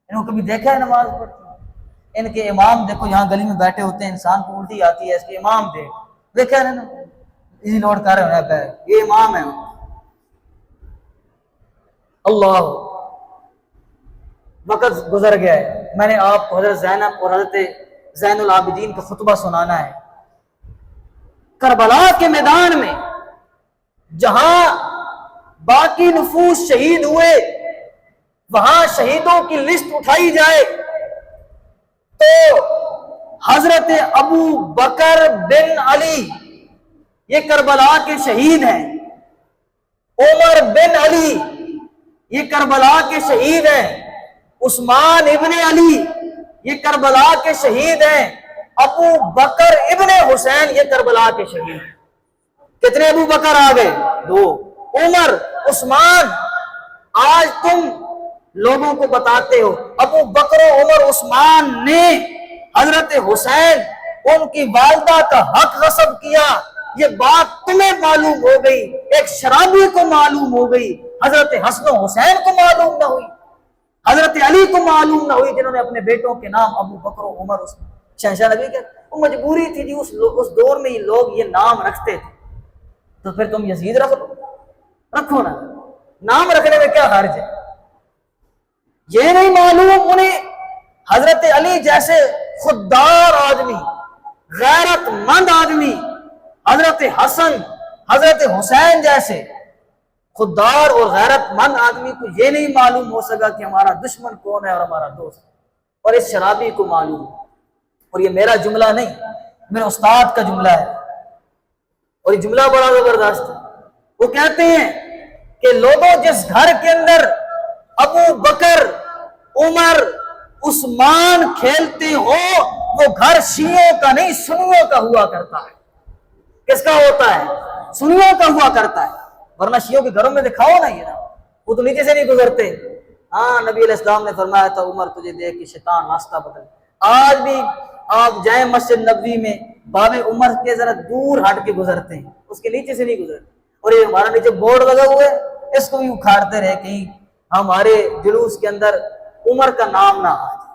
انہوں کبھی دیکھا ہے نماز پڑھتے؟ ان کے امام دیکھو یہاں گلی میں بیٹھے ہوتے ہیں، انسان کو الٹی آتی ہے، اس کے امام دیکھا ہے نا، اسی لوڈ کر رہے ہیں، یہ امام ہے۔ اللہ، وقت گزر گیا ہے، میں نے آپ کو حضرت زینب اور حضرت زین العابدین کا خطبہ سنانا ہے۔ کربلا کے میدان میں جہاں باقی نفوس شہید ہوئے، وہاں شہیدوں کی لسٹ اٹھائی جائے تو حضرت ابو بکر بن علی یہ کربلا کے شہید ہیں، عمر بن علی یہ کربلا کے شہید ہیں، عثمان ابن علی یہ کربلا کے شہید ہیں، ابو بکر ابن حسین یہ کربلا کے شہید ہیں۔ کتنے ابو بکر آ گئے؟ 2۔ عمر، عثمان، آج تم لوگوں کو بتاتے ہو ابو بکر و عمر عثمان نے حضرت حسین ان کی والدہ کا حق غصب کیا، یہ بات تمہیں معلوم ہو گئی، ایک شرابی کو معلوم ہو گئی، حضرت حسن و حسین کو معلوم نہ ہوئی، حضرت علی کو معلوم نہ ہوئی، جنہوں نے اپنے بیٹوں کے نام ابو بکر و عمر عثمان شہنشاہ نبی کے، وہ مجبوری تھی جی، اس دور میں یہ لوگ یہ نام رکھتے تھے، تو پھر تم یزید رکھو نا، نام رکھنے میں کیا حرج ہے؟ یہ نہیں معلوم انہیں حضرت علی جیسے خوددار آدمی، غیرت مند آدمی، حضرت حسن، حضرت حسین جیسے خوددار اور غیرت مند آدمی کو یہ نہیں معلوم ہو سکا کہ ہمارا دشمن کون ہے اور ہمارا دوست، اور اس شرابی کو معلوم۔ اور یہ میرا جملہ نہیں، میرے استاد کا جملہ ہے، اور یہ جملہ بڑا زبردست ہے۔ وہ کہتے ہیں کہ لوگوں جس گھر کے اندر ابو بکر، عمر، عثمان کھیلتے ہو وہ گھر شیعوں کا نہیں سنیوں کا ہوا کرتا ہے۔ کس کا ہوتا ہے؟ سنیوں کا ہوا کرتا ہے، ورنہ شیعوں کے گھروں میں دکھاؤ نا، یہ نا وہ تو نیچے سے نہیں گزرتے۔ ہاں، نبی علیہ السلام نے فرمایا تھا عمر تجھے دیکھ کے شیطان راستہ بدل۔ آج بھی آپ جائیں مسجد نبوی میں، باب عمر کے ذرا دور ہٹ کے گزرتے ہیں، اس کے نیچے سے نہیں گزرتے۔ اور یہ ہمارا نیچے بورڈ لگا ہوا ہے، اس کو بھی اکھاڑتے رہے کہیں ہمارے جلوس کے اندر عمر کا نام نہ آ جائے۔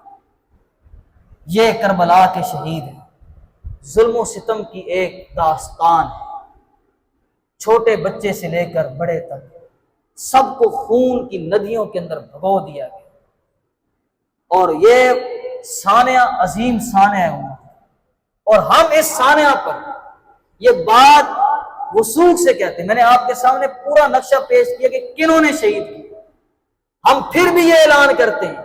یہ کربلا کے شہید ہیں، ظلم و ستم کی ایک داستان ہے، چھوٹے بچے سے لے کر بڑے تک سب کو خون کی ندیوں کے اندر بھگو دیا گیا، اور یہ سانحہ عظیم سانحہ ہے عمر، اور ہم اس سانحہ پر یہ بات وثوق سے کہتے ہیں۔ میں نے آپ کے سامنے پورا نقشہ پیش کیا کہ کنہوں نے شہید کیا، ہم پھر بھی یہ اعلان کرتے ہیں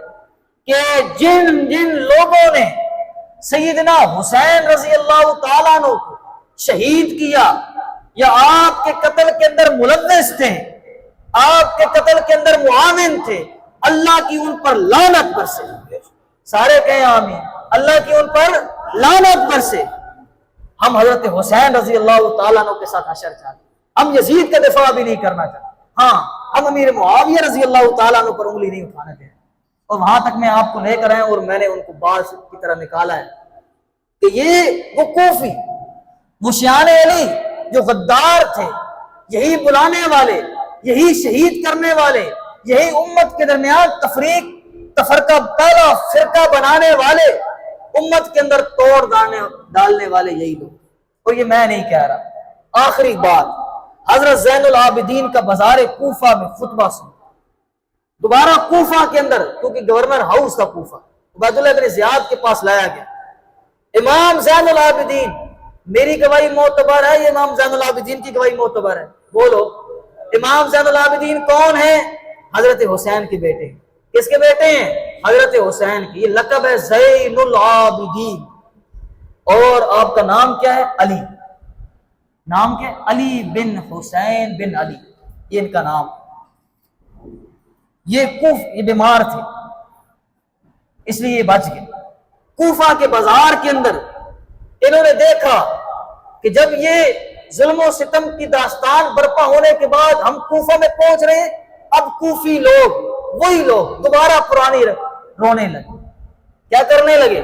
کہ جن لوگوں نے سیدنا حسین رضی اللہ تعالیٰ عنہ کو شہید کیا یا آپ کے قتل کے اندر ملوث تھے، آپ کے قتل کے اندر معاون تھے، اللہ کی ان پر لعنت برسے۔ سارے کہیں آمین۔ اللہ کی ان پر لعنت برسے۔ ہم حضرت حسین رضی اللہ تعالیٰ عنہ کے ساتھ حشر چاہتے ہیں، ہم یزید کا دفاع بھی نہیں کرنا چاہتے، ہاں ہم امیر معاویہ رضی اللہ تعالیٰ عنہ پر انگلی نہیں اٹھانے دیں، اور وہاں تک میں آپ کو لے کر آیا اور میں نے ان کو باز کی طرح نکالا ہے کہ یہ وہ کوفی، وہ شیعان علی جو غدار تھے، یہی بلانے والے، یہی شہید کرنے والے، یہی امت کے درمیان تفریق تفرقہ پہلا فرقہ بنانے والے، امت کے اندر توڑ ڈالنے والے یہی لوگ۔ اور یہ میں نہیں کہہ رہا۔ آخری بات، حضرت زین العابدین کا بازار کوفہ میں خطبہ سن، دوبارہ کوفہ کے اندر، کیونکہ گورنر ہاؤس تھا کوفہ، عبیداللہ بن زیاد کے پاس لایا گیا۔ امام زین العابدین، میری گواہی معتبر ہے، یہ امام زین العابدین کی گواہی معتبر ہے، بولو امام زین العابدین کون ہے؟ حضرت حسین کے بیٹے۔ کس کے بیٹے ہیں؟ حضرت حسین کی۔ یہ لقب ہے زین العابدین، اور آپ کا نام کیا ہے؟ علی۔ نام کیا؟ علی بن حسین بن علی، یہ ان کا نام۔ یہ بیمار تھے، اس لیے یہ بچ گئے۔ کوفہ کے بازار کے اندر انہوں نے دیکھا کہ جب یہ ظلم و ستم کی داستان برپا ہونے کے بعد ہم کوفہ میں پہنچ رہے ہیں، اب کوفی لوگ، وہی لوگ دوبارہ پرانی رونے لگے۔ کیا کرنے لگے؟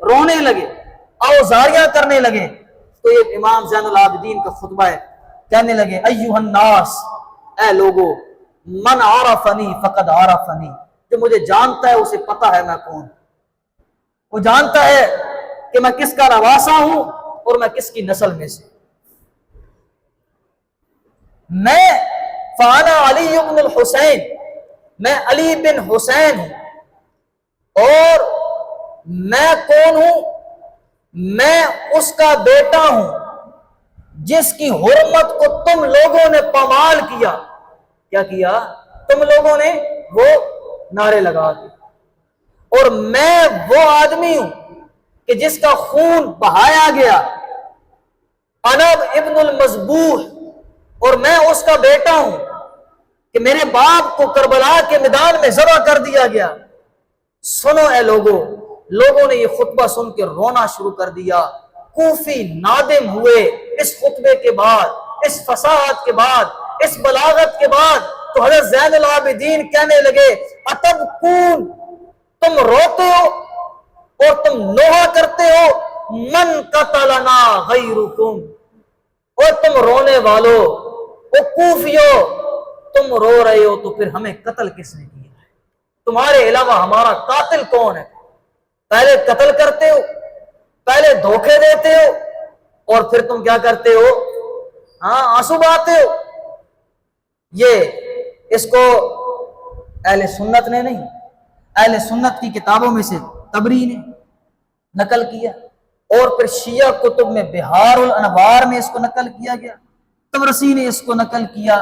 رونے لگے، اوزاریاں کرنے لگے۔ تو یہ امام زین العابدین کا خطبہ ہے، کہنے لگے ایھا الناس، اے لوگو، من عرفنی فقد عرفنی، جو مجھے جانتا ہے اسے پتا ہے میں کون، وہ جانتا ہے کہ میں کس کا نواسا ہوں اور میں کس کی نسل میں سے۔ میں فانا علی بن الحسین، میں علی بن حسین ہوں، اور میں کون ہوں؟ میں اس کا بیٹا ہوں جس کی حرمت کو تم لوگوں نے پامال کیا۔ کیا کیا؟ تم لوگوں نے وہ نعرے لگا دیے۔ اور میں وہ آدمی ہوں کہ جس کا خون بہایا گیا، انب ابن المذبوح، اور میں اس کا بیٹا ہوں کہ میرے باپ کو کربلا کے میدان میں ذبح کر دیا گیا۔ سنو اے لوگوں نے یہ خطبہ سن کے رونا شروع کر دیا۔ کوفی نادم ہوئے اس خطبے کے بعد، اس فصاحت کے بعد، اس بلاغت کے بعد، تو حضرت زین العابدین کہنے لگے اتبکون، تم روتے ہو اور تم نوحہ کرتے ہو، من قتلنا غیرکم، اور تم رونے والو، او کوفیو تم رو رہے ہو تو پھر ہمیں قتل کس نے کیا ہے؟ تمہارے علاوہ ہمارا قاتل کون ہے؟ پہلے قتل کرتے ہو، پہلے دھوکے دیتے ہو، اور پھر تم کیا کرتے ہو؟ آنسو بہاتے ہو۔ یہ اس کو اہل سنت نے نہیں، اہل سنت کی کتابوں میں سے طبری نے نقل کیا، اور پھر شیعہ کتب میں بہار الانوار میں اس کو نقل کیا گیا، طبرسی نے اس کو نقل کیا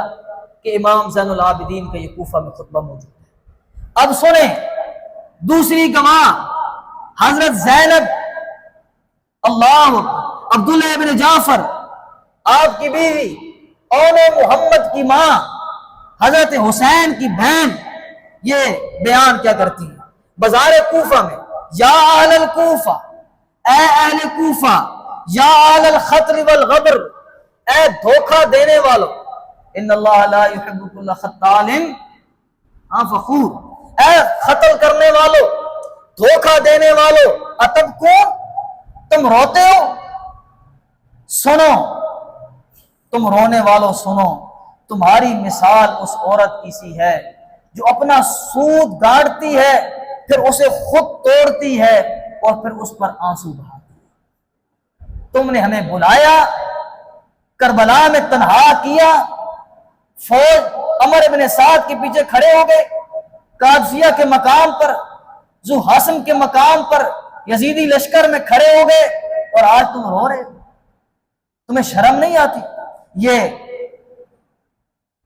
کہ امام زین العابدین کا یہ کوفہ میں خطبہ موجود ہے۔ اب سنیں دوسری گواہ حضرت زینب اللہ عبداللہ ابن جعفر، آپ کی بیوی اون محمد کی ماں حضرت حسین کی بہن، یہ بیان کیا کرتی ہے بازار کوفہ میں، یا اہل الکوفہ، اے اہل کوفہ، یا اہل الخطر والغدر، اے دھوکہ دینے والو، ان اللہ لا یحب کل ختال فخور، اے قتل کرنے والو، دھوکہ دینے والو، اتبکون، تم روتے ہو؟ سنو تم رونے والو سنو، تمہاری مثال اس عورت کی سی ہے جو اپنا سود گاڑتی ہے، پھر اسے خود توڑتی ہے اور پھر اس پر آنسو بہاتی ہے۔ تم نے ہمیں بلایا، کربلا میں تنہا کیا، فوج عمر ابن سعد کے پیچھے کھڑے ہو گئے، قادسیہ کے مقام پر، ذو حسن کے مقام پر، یزیدی لشکر میں کھڑے ہو گئے، اور آج تم رو رہے ہو؟ تمہیں شرم نہیں آتی؟ یہ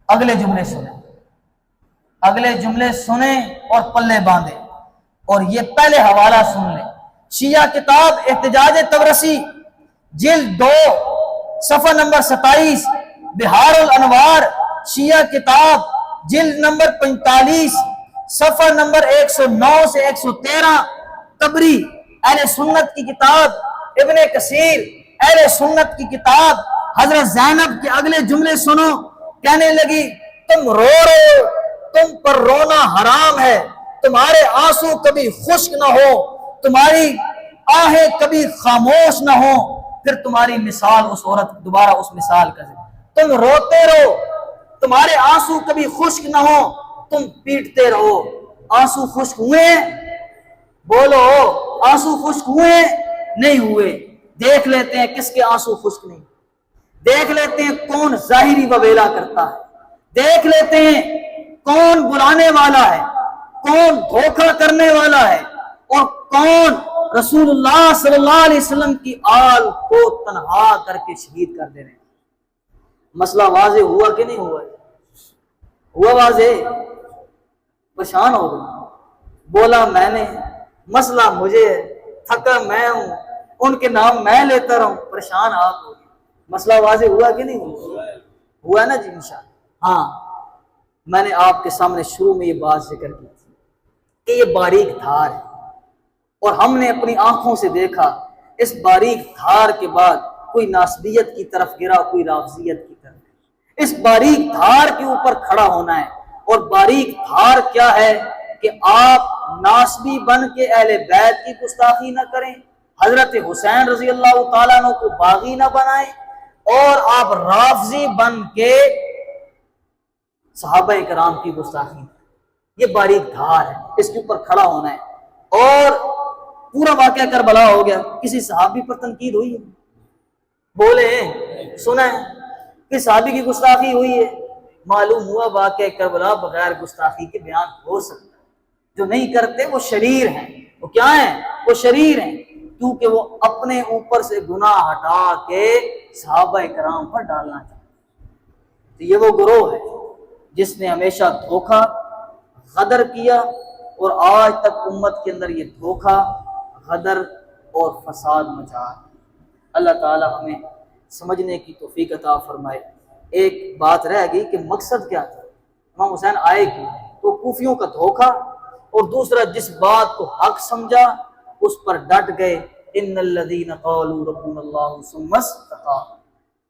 اگلے جملے سنیں، اگلے جملے سنیں اور پلے باندھیں، اور یہ پہلے حوالہ سن لیں۔ شیعہ کتاب احتجاج طبرسی جلد 2 صفحہ نمبر 27، بہار الانوار شیعہ کتاب جلد نمبر 45 صفحہ نمبر 109 سے 113، طبری اہل سنت کی کتاب، ابن کثیر اہل سنت کی کتاب۔ حضرت زینب کے اگلے جملے سنو، کہنے لگی تم رو رہے ہو، تم پر رونا حرام ہے، تمہارے آنسو کبھی خشک نہ ہو، تمہاری آہیں کبھی خاموش نہ ہو، پھر تمہاری مثال اس عورت، دوبارہ اس مثال کا ذکر، تم روتے رہو، تمہارے آنسو کبھی خشک نہ ہو، تم پیٹتے رہو۔ آنسو خشک ہوئے؟ بولو، آنسو خشک ہوئے؟ نہیں ہوئے۔ دیکھ لیتے ہیں کس کے آنسو خشک نہیں، دیکھ لیتے ہیں کون ظاہری وویلا کرتا ہے، دیکھ لیتے ہیں کون بلانے والا ہے، کون دھوکہ کرنے والا ہے، اور کون رسول اللہ صلی اللہ علیہ وسلم کی آل کو تنہا کر کے شہید کر دے رہے ہیں۔ مسئلہ واضح ہوا کہ نہیں ہوا؟ ہوا واضح؟ پریشان ہو گئی، بولا میں نے، مسئلہ مجھے، تھکا میں ہوں، ان کے نام میں لیتا رہوں، پریشان آپ ہو گئے۔ مسئلہ واضح ہوا کہ نہیں ہوا؟ ہوا نا جی انشاءاللہ۔ ہاں، میں نے آپ کے سامنے شروع میں یہ بات ذکر کی تھی کہ یہ باریک دھار ہے، اور ہم نے اپنی آنکھوں سے دیکھا اس باریک دھار کے بعد کوئی ناسبیت کی طرف گرا، کوئی رافضیت کی طرف۔ اس باریک دھار کے اوپر کھڑا ہونا ہے، اور باریک دھار کیا ہے کہ آپ ناسبی بن کے اہل بیت کی گستاخی نہ کریں، حضرت حسین رضی اللہ تعالیٰ عنہ کو باغی نہ بنائیں، اور آپ رافضی بن کے صحابہ کرام کی گستاخی، یہ باریک دھار ہے، اس کے اوپر کھڑا ہونا ہے۔ اور پورا واقعہ کربلا ہو گیا، کسی صحابی پر تنقید ہوئی ہے؟ بولے سنا ہے کہ صحابی کی گستاخی ہوئی ہے؟ معلوم ہوا واقعہ کربلا بغیر گستاخی کے بیان ہو سکتا ہے۔ جو نہیں کرتے وہ شریر ہیں، وہ کیا ہیں؟ وہ شریر ہیں، کیونکہ وہ اپنے اوپر سے گناہ ہٹا کے صحابہ کرام پر ڈالنا چاہتے ہیں۔ تو یہ وہ گروہ ہے جس نے ہمیشہ دھوکہ غدر کیا، اور آج تک امت کے اندر یہ دھوکہ غدر اور فساد مچا ہے۔ اللہ تعالی ہمیں سمجھنے کی توفیق عطا فرمائے۔ ایک بات رہ گئی کہ مقصد کیا تھا؟ امام حسین آئے کی تو کوفیوں کا دھوکہ، اور دوسرا جس بات کو حق سمجھا اس پر ڈٹ گئے۔ ان الذین قالوا ربنا اللہ ثم استقاموا،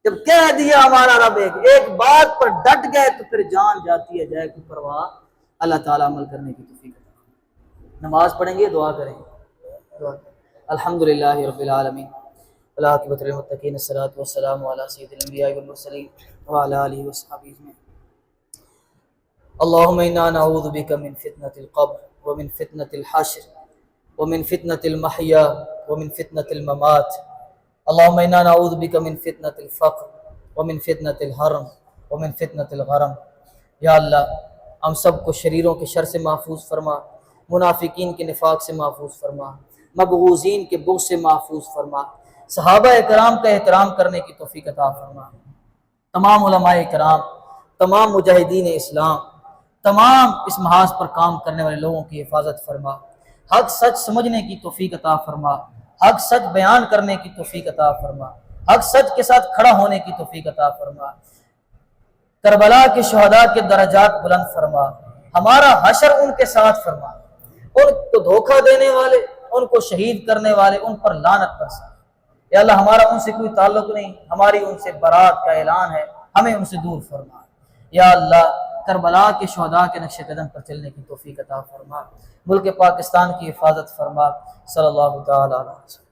جب کہہ دیا ہمارا رب ایک بات پر ڈٹ گئے تو پھر جان جاتی ہے جائے کوئی پرواہ۔ اللہ تعالیٰ عمل کرنے کی توفیق عطا فرمائے۔ نماز پڑھیں گے، دعا کریں گے۔ الحمدللہ رب العالمین، والعاقبۃ للمتقین، الصلاۃ والسلام علی سید الانبیاء والمرسلین وعلی آلہ وصحبہ اجمعین۔ اللہم انا نعوذ بک من فتنۃ القبر ومن فتنۃ الحشر ومن فتنۃ المحیا ومن فتنۃ الممات۔ اللہم انا نعوذ بک من فتنۃ الفقر ومن فتنۃ الحرم ومن فتنۃ الغرم۔ یا اللہ ہم سب کو شریروں کے شر سے محفوظ فرما، منافقین کے نفاق سے محفوظ فرما، مبغوضین کے بغض سے محفوظ فرما، صحابہ کرام کا احترام کرنے کی توفیق عطا فرما، تمام علماء کرام، تمام مجاہدین اسلام، تمام اس محاذ پر کام کرنے والے لوگوں کی حفاظت فرما، حق سچ سمجھنے کی توفیق عطا فرما، حق سچ بیان کرنے کی توفیق عطا فرما، حق سچ کے ساتھ کھڑا ہونے کی توفیق عطا فرما، کربلا کے شہداء کے درجات بلند فرما، ہمارا حشر ان کے ساتھ فرما، ان کو دھوکہ دینے والے، ان کو شہید کرنے والے، ان پر لعنت برسا۔ یا اللہ ہمارا ان سے کوئی تعلق نہیں، ہماری ان سے برات کا اعلان ہے، ہمیں ان سے دور فرما۔ یا اللہ کربلا کے شہداء کے نقش قدم پر چلنے کی توفیق عطا فرما، ملک پاکستان کی حفاظت فرما۔ صلی اللہ تعالی علیہ وسلم۔